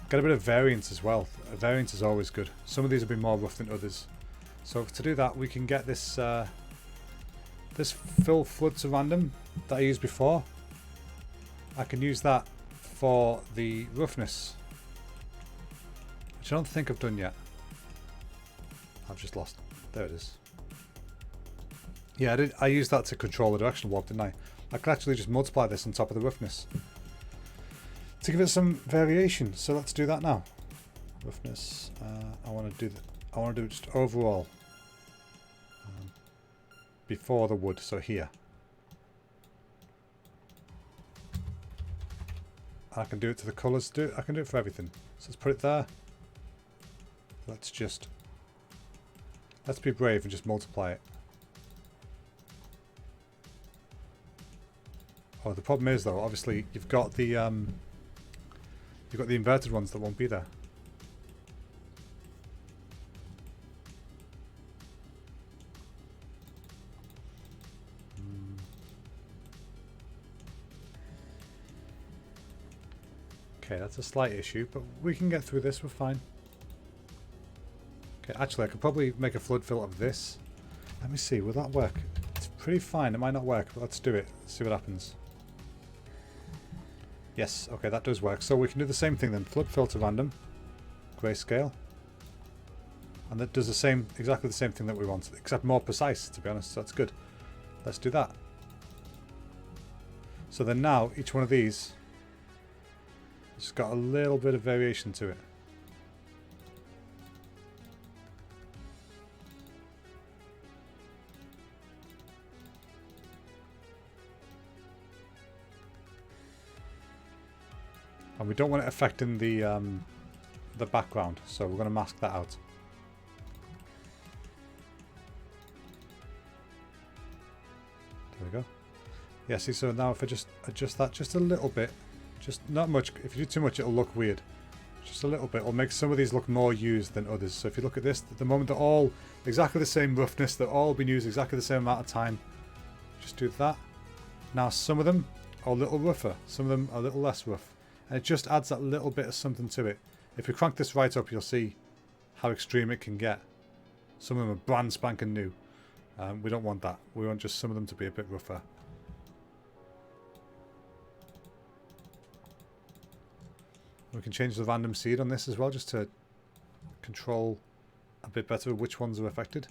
Get a bit of variance as well. Variance is always good. Some of these have been more rough than others. So to do that, we can get this this fill flood to random that I used before. I can use that for the roughness, which I don't think I've done yet. I've just lost. There it is. Yeah, I used that to control the directional warp, didn't I? I could actually just multiply this on top of the roughness to give it some variation. So let's do that now. Roughness. I want to do it just overall before the wood. So here. I can do it to the colours. I can do it for everything. So let's put it there. Let's be brave and just multiply it. Oh, the problem is though, obviously you've got the inverted ones that won't be there. Okay, that's a slight issue, but we can get through this. We're fine. Okay, actually, I could probably make a flood fill of this. Let me see. Will that work? It's pretty fine. It might not work, but let's do it. Let's see what happens. Yes, okay, that does work. So we can do the same thing then. Flip filter random, grayscale. And that does the same, exactly the same thing that we want, except more precise, to be honest. So that's good. Let's do that. So then now, each one of these has got a little bit of variation to it. And we don't want it affecting the background, so we're going to mask that out. There we go. Yeah, see, so now if I just adjust that just a little bit, just not much, if you do too much it'll look weird. Just a little bit will make some of these look more used than others. So if you look at this, at the moment they're all exactly the same roughness, they're all been used exactly the same amount of time. Just do that. Now some of them are a little rougher, some of them are a little less rough. And it just adds that little bit of something to it. If we crank this right up, you'll see how extreme it can get. Some of them are brand spanking new. We don't want that. We want just some of them to be a bit rougher. We can change the random seed on this as well, just to control a bit better which ones are affected.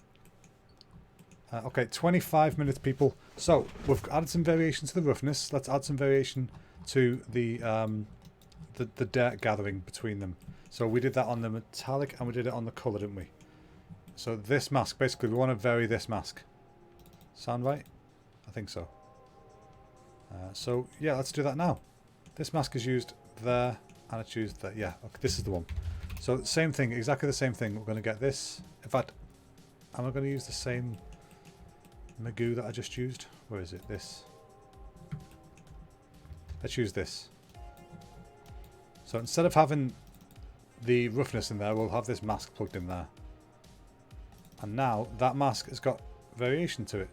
Okay, 25 minutes, people. So we've added some variation to the roughness. Let's add some variation to the dirt gathering between them. So we did that on the metallic and we did it on the colour, didn't we? So this mask, basically, we want to vary this mask. Sound right? I think so. So yeah, let's do that now. This mask is used there. And it's used that, yeah, okay, this is the one. So same thing, exactly the same thing. We're going to get this. In fact, am I going to use the same Magoo that I just used? Where is it? This. Let's use this. So instead of having the roughness in there, we'll have this mask plugged in there. And now that mask has got variation to it.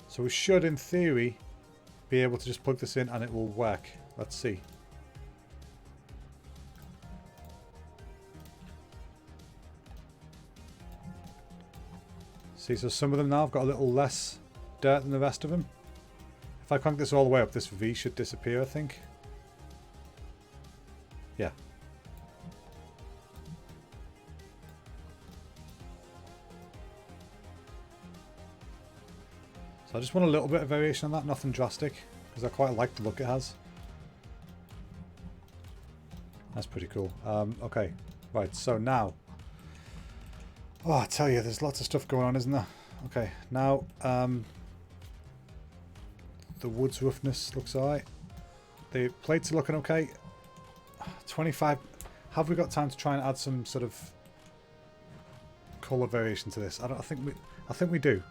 So we should, in theory, be able to just plug this in and it will work. Let's see. See, so some of them now have got a little less dirt than the rest of them. If I crank this all the way up, this V should disappear, I think. Yeah. So I just want a little bit of variation on that, nothing drastic, because I quite like the look it has. That's pretty cool. Okay, right, so now... Oh, I tell you, there's lots of stuff going on, isn't there? Okay, now the wood's roughness looks alright. The plates are looking okay. 25. Have we got time to try and add some sort of colour variation to this? I think we do.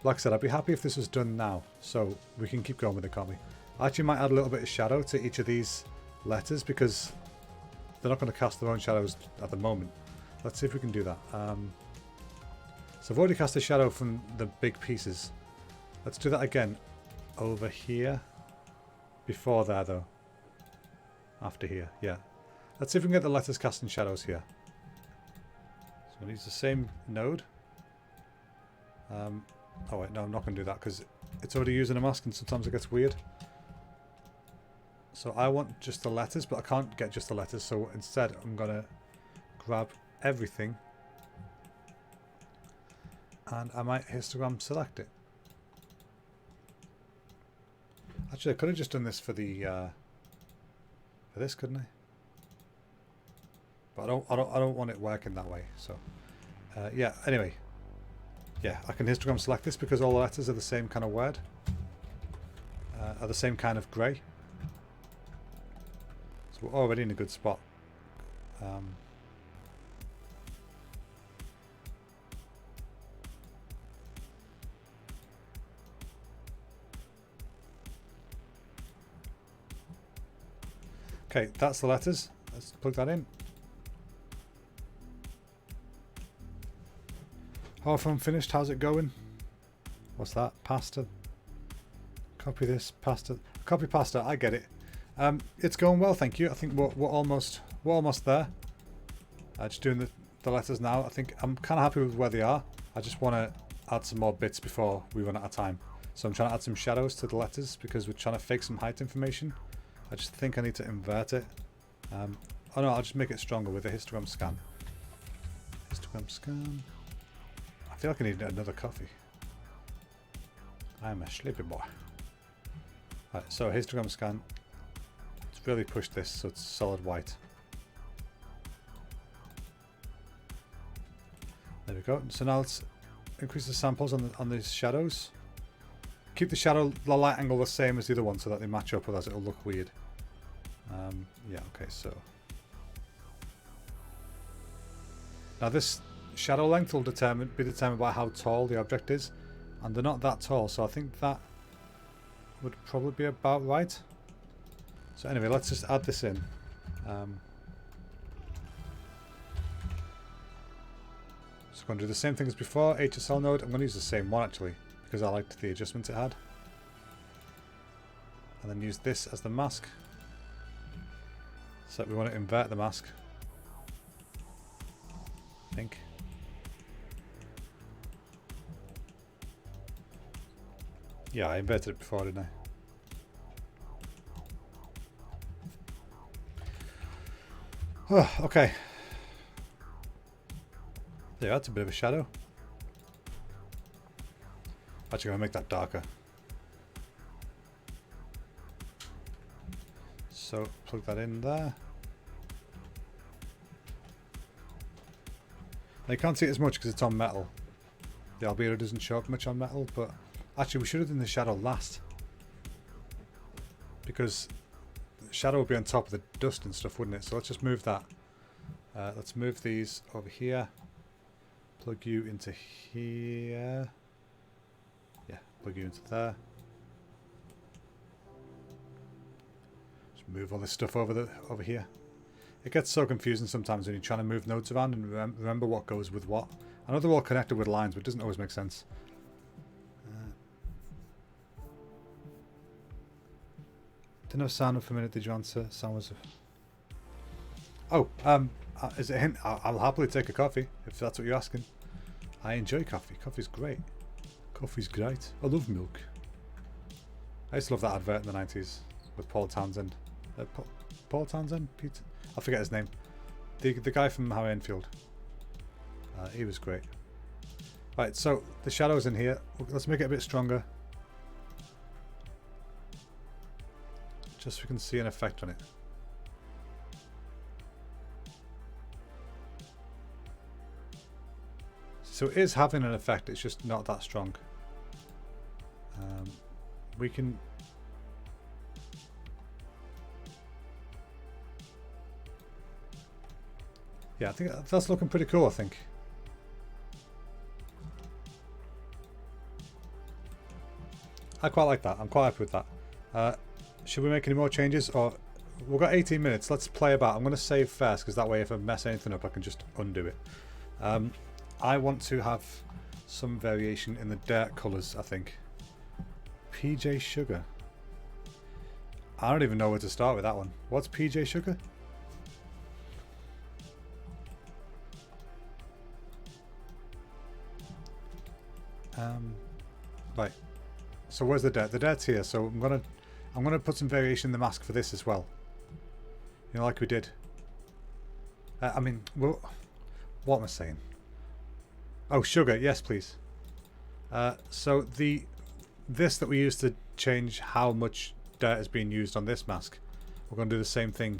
Like I said, I'd be happy if this was done now, so we can keep going with it, can't we? I actually might add a little bit of shadow to each of these letters because they're not going to cast their own shadows at the moment. Let's see if we can do that. So I've already cast a shadow from the big pieces. Let's do that again over here. Before there, though. After here, yeah. Let's see if we can get the letters casting shadows here. So I'm going to use the same node. Oh wait, no, I'm not going to do that because it's already using a mask and sometimes it gets weird. So I want just the letters, but I can't get just the letters, so instead I'm going to grab everything and I might histogram select it. Actually, I could have just done this for the for this, couldn't I? But I don't want it working that way. So yeah. Anyway, yeah, I can histogram select this because all the letters are the same kind of word, are the same kind of grey. So we're already in a good spot. Okay, that's the letters. Let's plug that in. Hawthorne finished. How's it going? What's that? Pasta. Copy this. Pasta. Copy pasta. I get it. It's going well, thank you. I think we're almost there. Just doing the letters now. I think I'm kind of happy with where they are. I just want to add some more bits before we run out of time. So I'm trying to add some shadows to the letters because we're trying to fake some height information. I just think I need to invert it. Oh no, I'll just make it stronger with a histogram scan. Histogram scan. I feel like I need another coffee. I'm a sleepy boy. Right, so histogram scan. Let's really push this so it's solid white. There we go. So now let's increase the samples on these shadows. Keep the light angle the same as the other one so that they match up, otherwise it'll look weird. Yeah, okay, so. Now this shadow length will be determined by how tall the object is. And they're not that tall, so I think that would probably be about right. So anyway, let's just add this in. So I'm going to do the same thing as before, HSL node. I'm going to use the same one actually, because I liked the adjustment it had. And then use this as the mask. So we want to invert the mask. I think. Yeah, I inverted it before, didn't I? Oh, okay. There, that's a bit of a shadow. Actually, I'm going to make that darker. So, plug that in there. Now, you can't see it as much because it's on metal. The albedo doesn't show up much on metal, but actually we should have done the shadow last. Because the shadow would be on top of the dust and stuff, wouldn't it? So let's just move that. Let's move these over here. Plug you into here. Yeah, plug you into there. Just move all this stuff over here. It gets so confusing sometimes when you're trying to move nodes around and remember what goes with what. I know they're all connected with lines, but it doesn't always make sense. Didn't have sound for a minute. Did you answer? Sound was. Oh, is it a hint? I'll happily take a coffee if that's what you're asking. I enjoy coffee. Coffee's great. Coffee's great. I love milk. I used to love that advert in the 90s with Paul Townsend. Paul Townsend? Peter? I forget his name. The guy from Harry Enfield. He was great. Right, so the shadow's in here. Let's make it a bit stronger. Just so we can see an effect on it. So it is having an effect, it's just not that strong. We can... Yeah, I think that's looking pretty cool, I think. I quite like that. I'm quite happy with that. Should we make any more changes? Or we've got 18 minutes. Let's play about. I'm going to save first because that way if I mess anything up I can just undo it. I want to have some variation in the dirt colours, I think. PJ Sugar. I don't even know where to start with that one. What's PJ Sugar? Right. So where's the dirt? The dirt's here. So I'm gonna put some variation in the mask for this as well. You know, like we did. I mean, well, what am I saying? Oh, sugar. Yes, please. So this that we use to change how much dirt is being used on this mask, we're going to do the same thing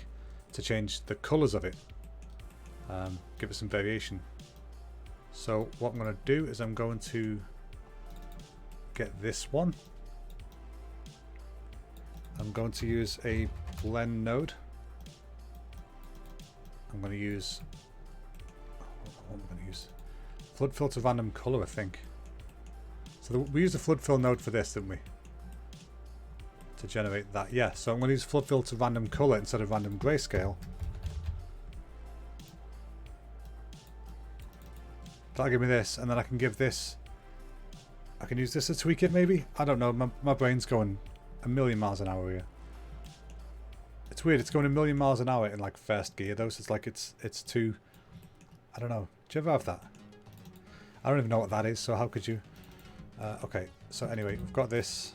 to change the colours of it. Give it some variation. So what I'm going to do is I'm going to get this one. I'm going to use a blend node. I'm going to use... What am I going to use? Flood filter random color, I think. So we used a flood fill node for this, didn't we? To generate that. Yeah, so I'm going to use flood filter random color instead of random grayscale. That'll give me this, and then I can give this... I can use this to tweak it, maybe? I don't know, my brain's going a million miles an hour here. It's weird, it's going a million miles an hour in like first gear though, so it's like it's too... I don't know. Do you ever have that? I don't even know what that is, so how could you... Okay, so anyway, we've got this.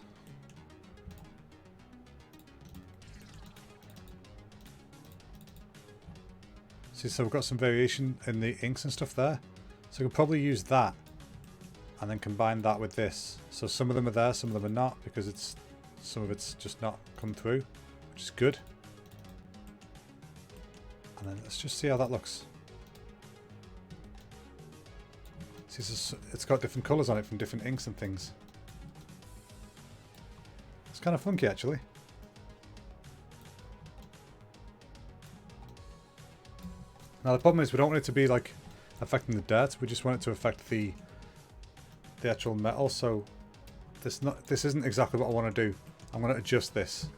See, so we've got some variation in the inks and stuff there. So we could probably use that and then combine that with this. So some of them are there, some of them are not, because some of it's just not come through, which is good. And then let's just see how that looks. See, so it's got different colours on it from different inks and things. It's kind of funky, actually. Now the problem is we don't want it to be like affecting the dirt. We just want it to affect the actual metal. So this isn't exactly what I want to do. I'm going to adjust this.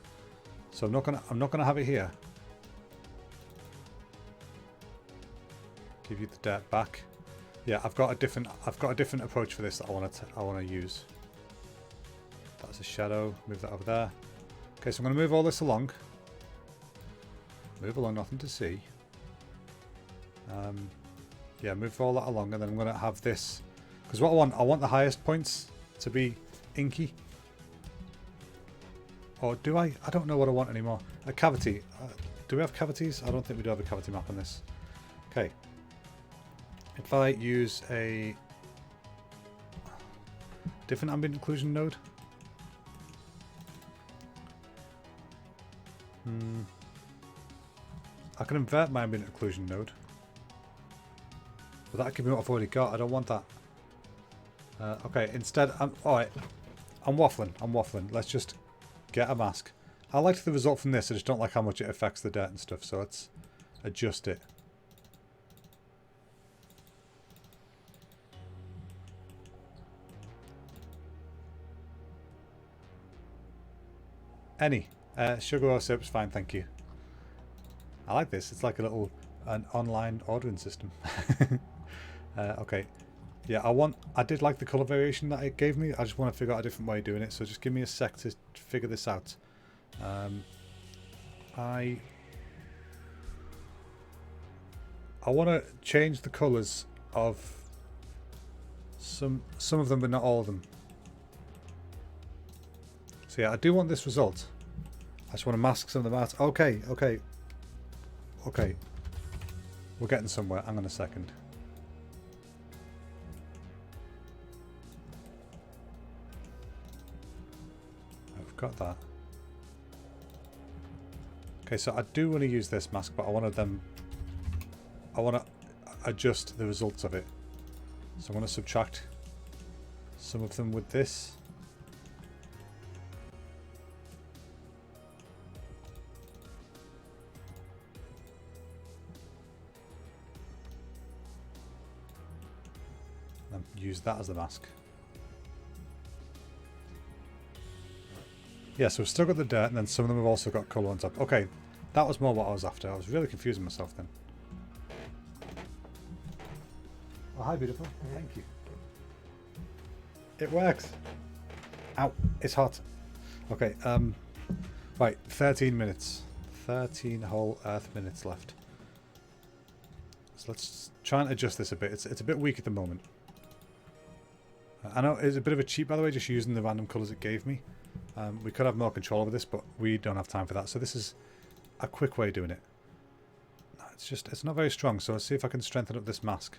So I'm not gonna have it here. Give you the dirt back. Yeah, I've got a different approach for this that I want to use. That's a shadow. Move that over there. Okay, so I'm going to move all this along. Move along, nothing to see. Yeah, move all that along, and then I'm going to have this, because what I want the highest points to be inky. Or do I? I don't know what I want anymore. A cavity. Do we have cavities? I don't think we do have a cavity map on this. Okay. If I use a different ambient occlusion node. I can invert my ambient occlusion node. But that'll give me what I've already got. I don't want that. Okay, instead, alright. I'm waffling. Let's just get a mask. I like the result from this, I just don't like how much it affects the dirt and stuff, so let's adjust it. Any. Sugar or syrup's fine, thank you. I like this. It's like an online ordering system. Okay. Yeah, I did like the colour variation that it gave me. I just want to figure out a different way of doing it. So just give me a sec to figure this out. I want to change the colours of some of them, but not all of them. So yeah, I do want this result. I just want to mask some of them out. Okay. We're getting somewhere. Hang on a second. I've got that. Okay, so I do want to use this mask, but I want to adjust the results of it. So I'm going to subtract some of them with this. And use that as the mask. Yeah, so we've still got the dirt, and then some of them have also got colour on top. Okay, that was more what I was after. I was really confusing myself then. Oh, hi, beautiful. Thank you. It works. Ow, it's hot. Okay, right, 13 minutes. 13 whole Earth minutes left. So let's try and adjust this a bit. It's a bit weak at the moment. I know it's a bit of a cheat, by the way, just using the random colours it gave me. We could have more control over this, but we don't have time for that. So this is a quick way of doing it. No, it's not very strong, so let's see if I can strengthen up this mask.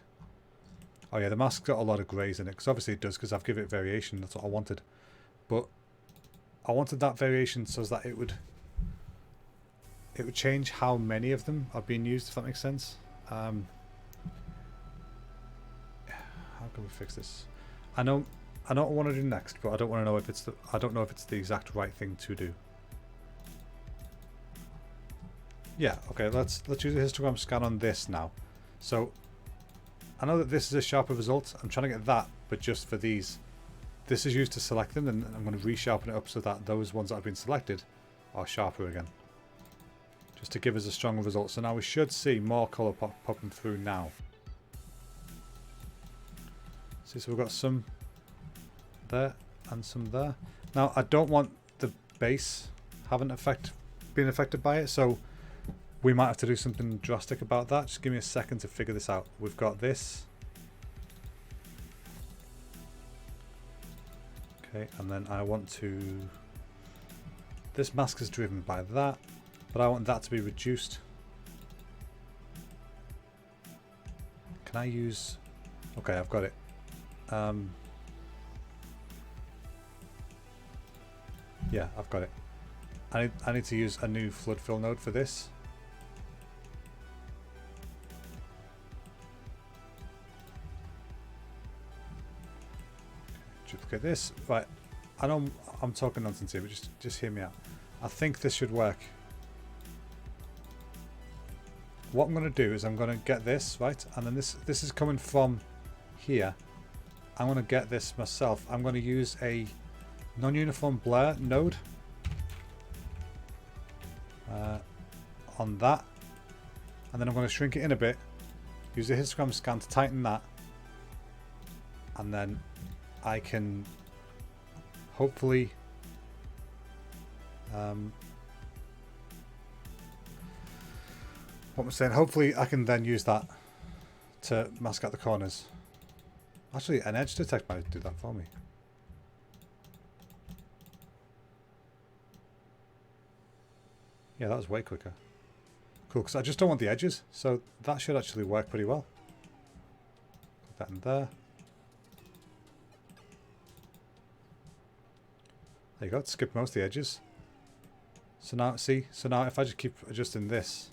Oh yeah, the mask's got a lot of greys in it, because obviously it does, because I've given it variation. That's what I wanted. But I wanted that variation so that it would change how many of them are being used, if that makes sense. How can we fix this? I know what I want to do next, but I don't want to know if it's the exact right thing to do. Yeah, okay, let's use a histogram scan on this now. So I know that this is a sharper result. I'm trying to get that, but just for these. This is used to select them, and I'm going to resharpen it up so that those ones that have been selected are sharper again. Just to give us a stronger result. So now we should see more colour popping through now. See, so we've got some there and some there. Now I don't want the base being affected by it, so we might have to do something drastic about that. Just give me a second to figure this out. We've got this. Okay, and then I want to... This mask is driven by that, but I want that to be reduced. Can I use... Okay, I've got it. Yeah, I've got it. I need to use a new flood fill node for this. Duplicate this. Right. I know I'm talking nonsense here, but just hear me out. I think this should work. What I'm going to do is I'm going to get this, right? And then this is coming from here. I'm going to get this myself. I'm going to use a non-uniform blur node on that. And then I'm going to shrink it in a bit. Use the histogram scan to tighten that. And then I can hopefully what I'm saying, hopefully I can then use that to mask out the corners. Actually, an edge detect might do that for me. Yeah, that was way quicker. Cool, because I just don't want the edges, so that should actually work pretty well. Put that in there. There you go, skip most of the edges. So now, see, so now if I just keep adjusting this.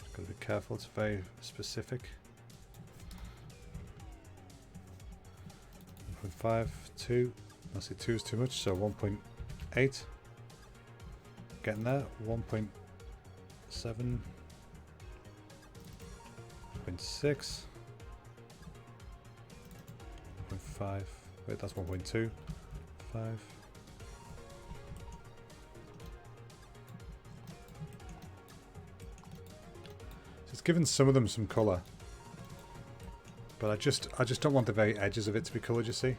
Just gotta be careful, it's very specific. 1.5, 2, I see 2 is too much, so 1.8. Getting there, 1.7. 1.6, 1.5, wait, that's 1.2, 5. So it's given some of them some colour, but I just don't want the very edges of it to be coloured, you see.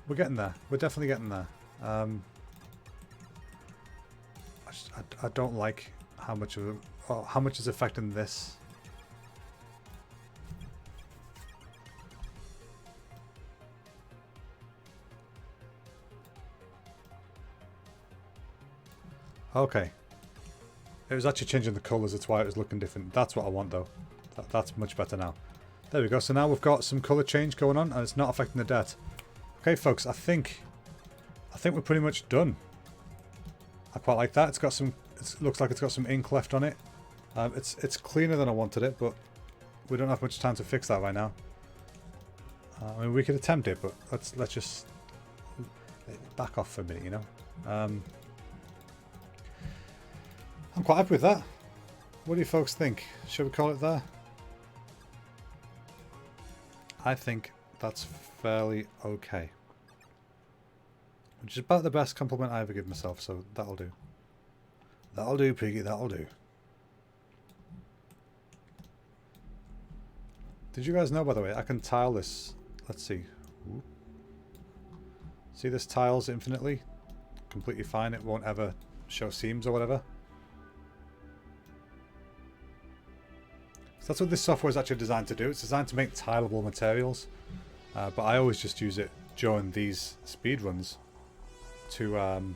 We're getting there. We're definitely getting there. I don't like how much of how much is affecting this. Okay. It was actually changing the colours, that's why it was looking different. That's what I want though. That's much better now. There we go. So now we've got some colour change going on and it's not affecting the dirt. Okay folks, I think we're pretty much done. I quite like that. It's got some. It looks like it's got some ink left on it. It's cleaner than I wanted it, but we don't have much time to fix that right now. I mean, we could attempt it, but let's just back off for a minute, you know. I'm quite happy with that. What do you folks think? Should we call it there? I think that's fairly okay. Which is about the best compliment I ever give myself, so that'll do. That'll do, Piggy, that'll do. Did you guys know, by the way, I can tile this. Let's see. Ooh. See this tiles infinitely? Completely fine, it won't ever show seams or whatever. So that's what this software is actually designed to do. It's designed to make tileable materials. But I always just use it during these speed runs to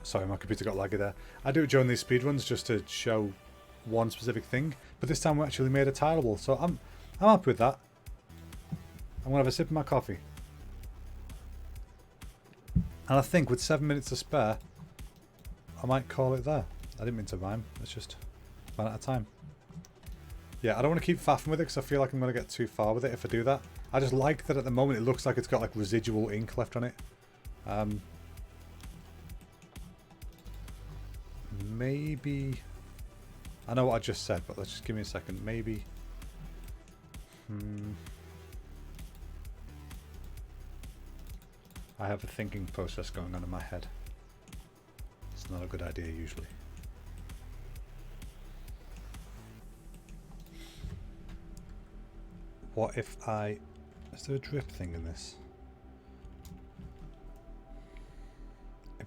sorry, my computer got laggy there. I do it during these speed runs just to show one specific thing, but this time we actually made it tileable, so I'm happy with that. I'm gonna have a sip of my coffee, and I think with 7 minutes to spare I might call it there. I didn't mean to rhyme, it's just ran out of time. Yeah, I don't want to keep faffing with it because I feel like I'm going to get too far with it if I do that. I just like that at the moment it looks like it's got like residual ink left on it. Maybe... I know what I just said, but let's just give me a second. Maybe... I have a thinking process going on in my head. It's not a good idea usually. What if I... Is there a drip thing in this?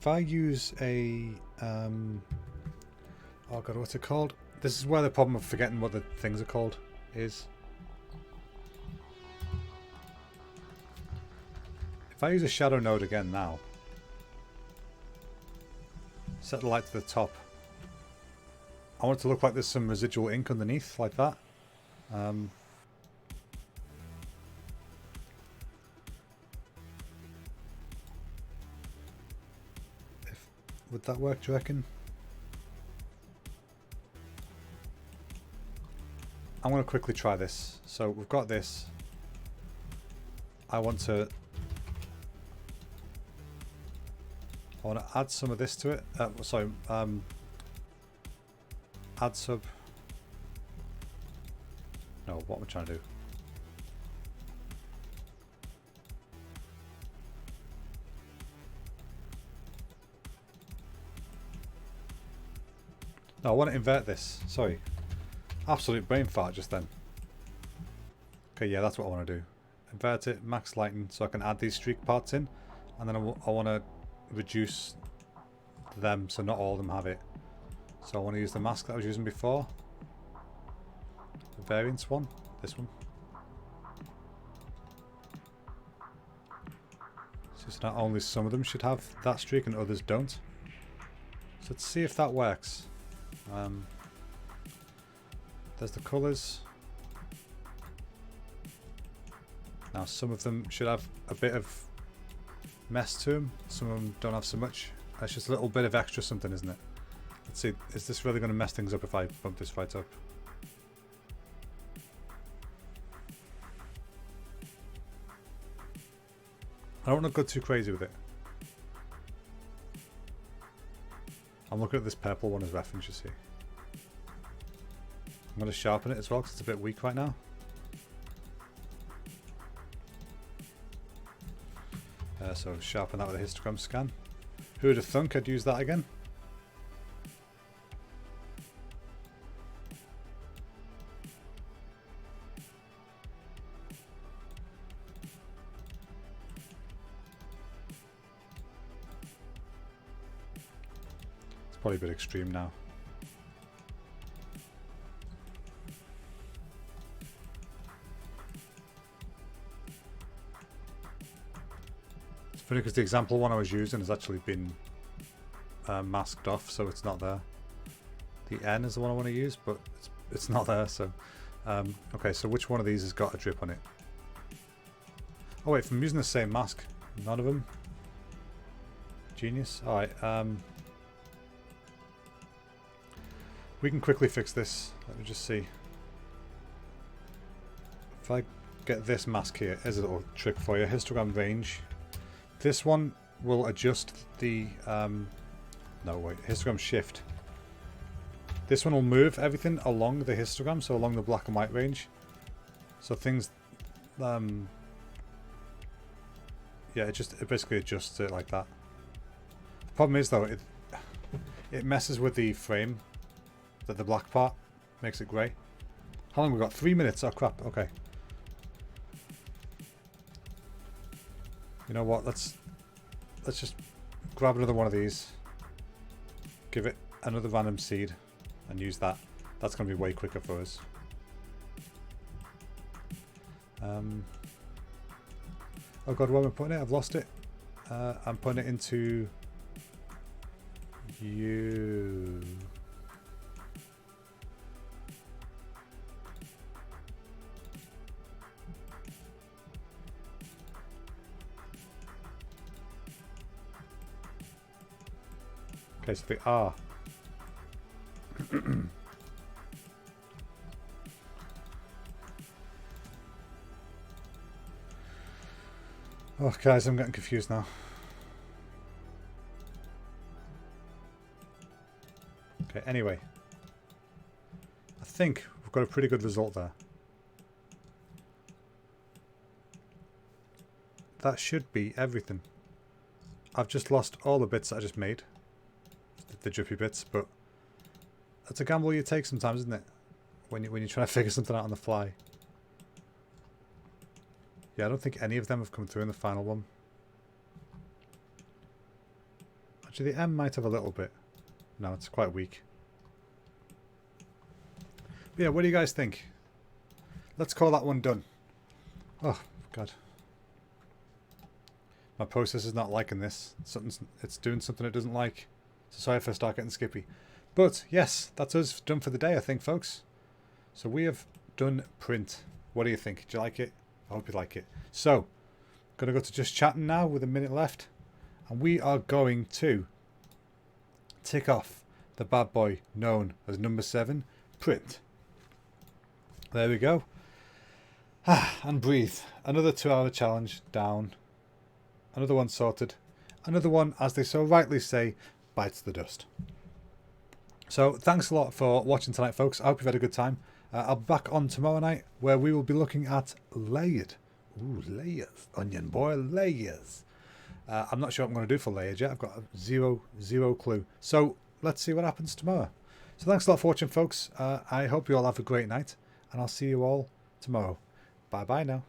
if I use a oh god, what's it called? This is where the problem of forgetting what the things are called is. If I use a shadow node again now, set the light to the top. I want it to look like there's some residual ink underneath, like that. Would that work, do you reckon? I'm going to quickly try this. So we've got this. I want to add some of this to it. Sorry, add sub. No, what am I trying to do? No, I want to invert this. Sorry. Absolute brain fart just then. Okay, yeah, that's what I want to do. Invert it, max lighting, so I can add these streak parts in. And then I want to reduce them so not all of them have it. So I want to use the mask that I was using before. The variance one. This one. So not only some of them should have that streak and others don't. So let's see if that works. There's the colours. Now some of them should have a bit of mess to them. Some of them don't have so much. That's just a little bit of extra something, isn't it? Let's see, is this really going to mess things up if I bump this right up? I don't want to go too crazy with it. I'm looking at this purple one as reference, you see. I'm going to sharpen it as well because it's a bit weak right now. So sharpen that with a histogram scan. Who would have thunk I'd use that again? It's probably a bit extreme now. Because the example one I was using has actually been masked off, so it's not there. The N is the one I want to use, but it's not there. So okay, so which one of these has got a drip on it? Oh wait, if I'm using the same mask, none of them. Genius. All right, we can quickly fix this. Let me just see. If I get this mask here, here's a little trick for you. Histogram range. This one will adjust the, no wait, histogram shift. This one will move everything along the histogram, so along the black and white range. So things, yeah, it basically adjusts it like that. The problem is though, it messes with the frame, that the black part makes it grey. How long have we got? 3 minutes, oh crap, okay. You know what, let's just grab another one of these, give it another random seed and use that. That's going to be way quicker for us. Oh god, where am I putting it? I've lost it. I'm putting it into you. Okay, so the R. Oh, guys, I'm getting confused now. Okay, anyway. I think we've got a pretty good result there. That should be everything. I've just lost all the bits that I just made. The drippy bits, but that's a gamble you take sometimes, isn't it? When you're trying to figure something out on the fly. Yeah, I don't think any of them have come through in the final one. Actually, the M might have a little bit. No, it's quite weak. But yeah, what do you guys think? Let's call that one done. Oh, God. My process is not liking this. It's doing something it doesn't like. So sorry if I start getting skippy. But yes, that's us done for the day, I think, folks. So we have done print. What do you think? Do you like it? I hope you like it. So, going to go to just chatting now with a minute left. And we are going to tick off the bad boy known as number 7, print. There we go. And breathe. Another 2-hour challenge down. Another one sorted. Another one, as they so rightly say, bites the dust. So thanks a lot for watching tonight, folks. I hope you've had a good time. I'll be back on tomorrow night where we will be looking at layered. Ooh, layers. Onion boy, layers. I'm not sure what I'm going to do for layered yet. I've got zero clue. So let's see what happens tomorrow. So thanks a lot for watching, folks. I hope you all have a great night. And I'll see you all tomorrow. Bye-bye now.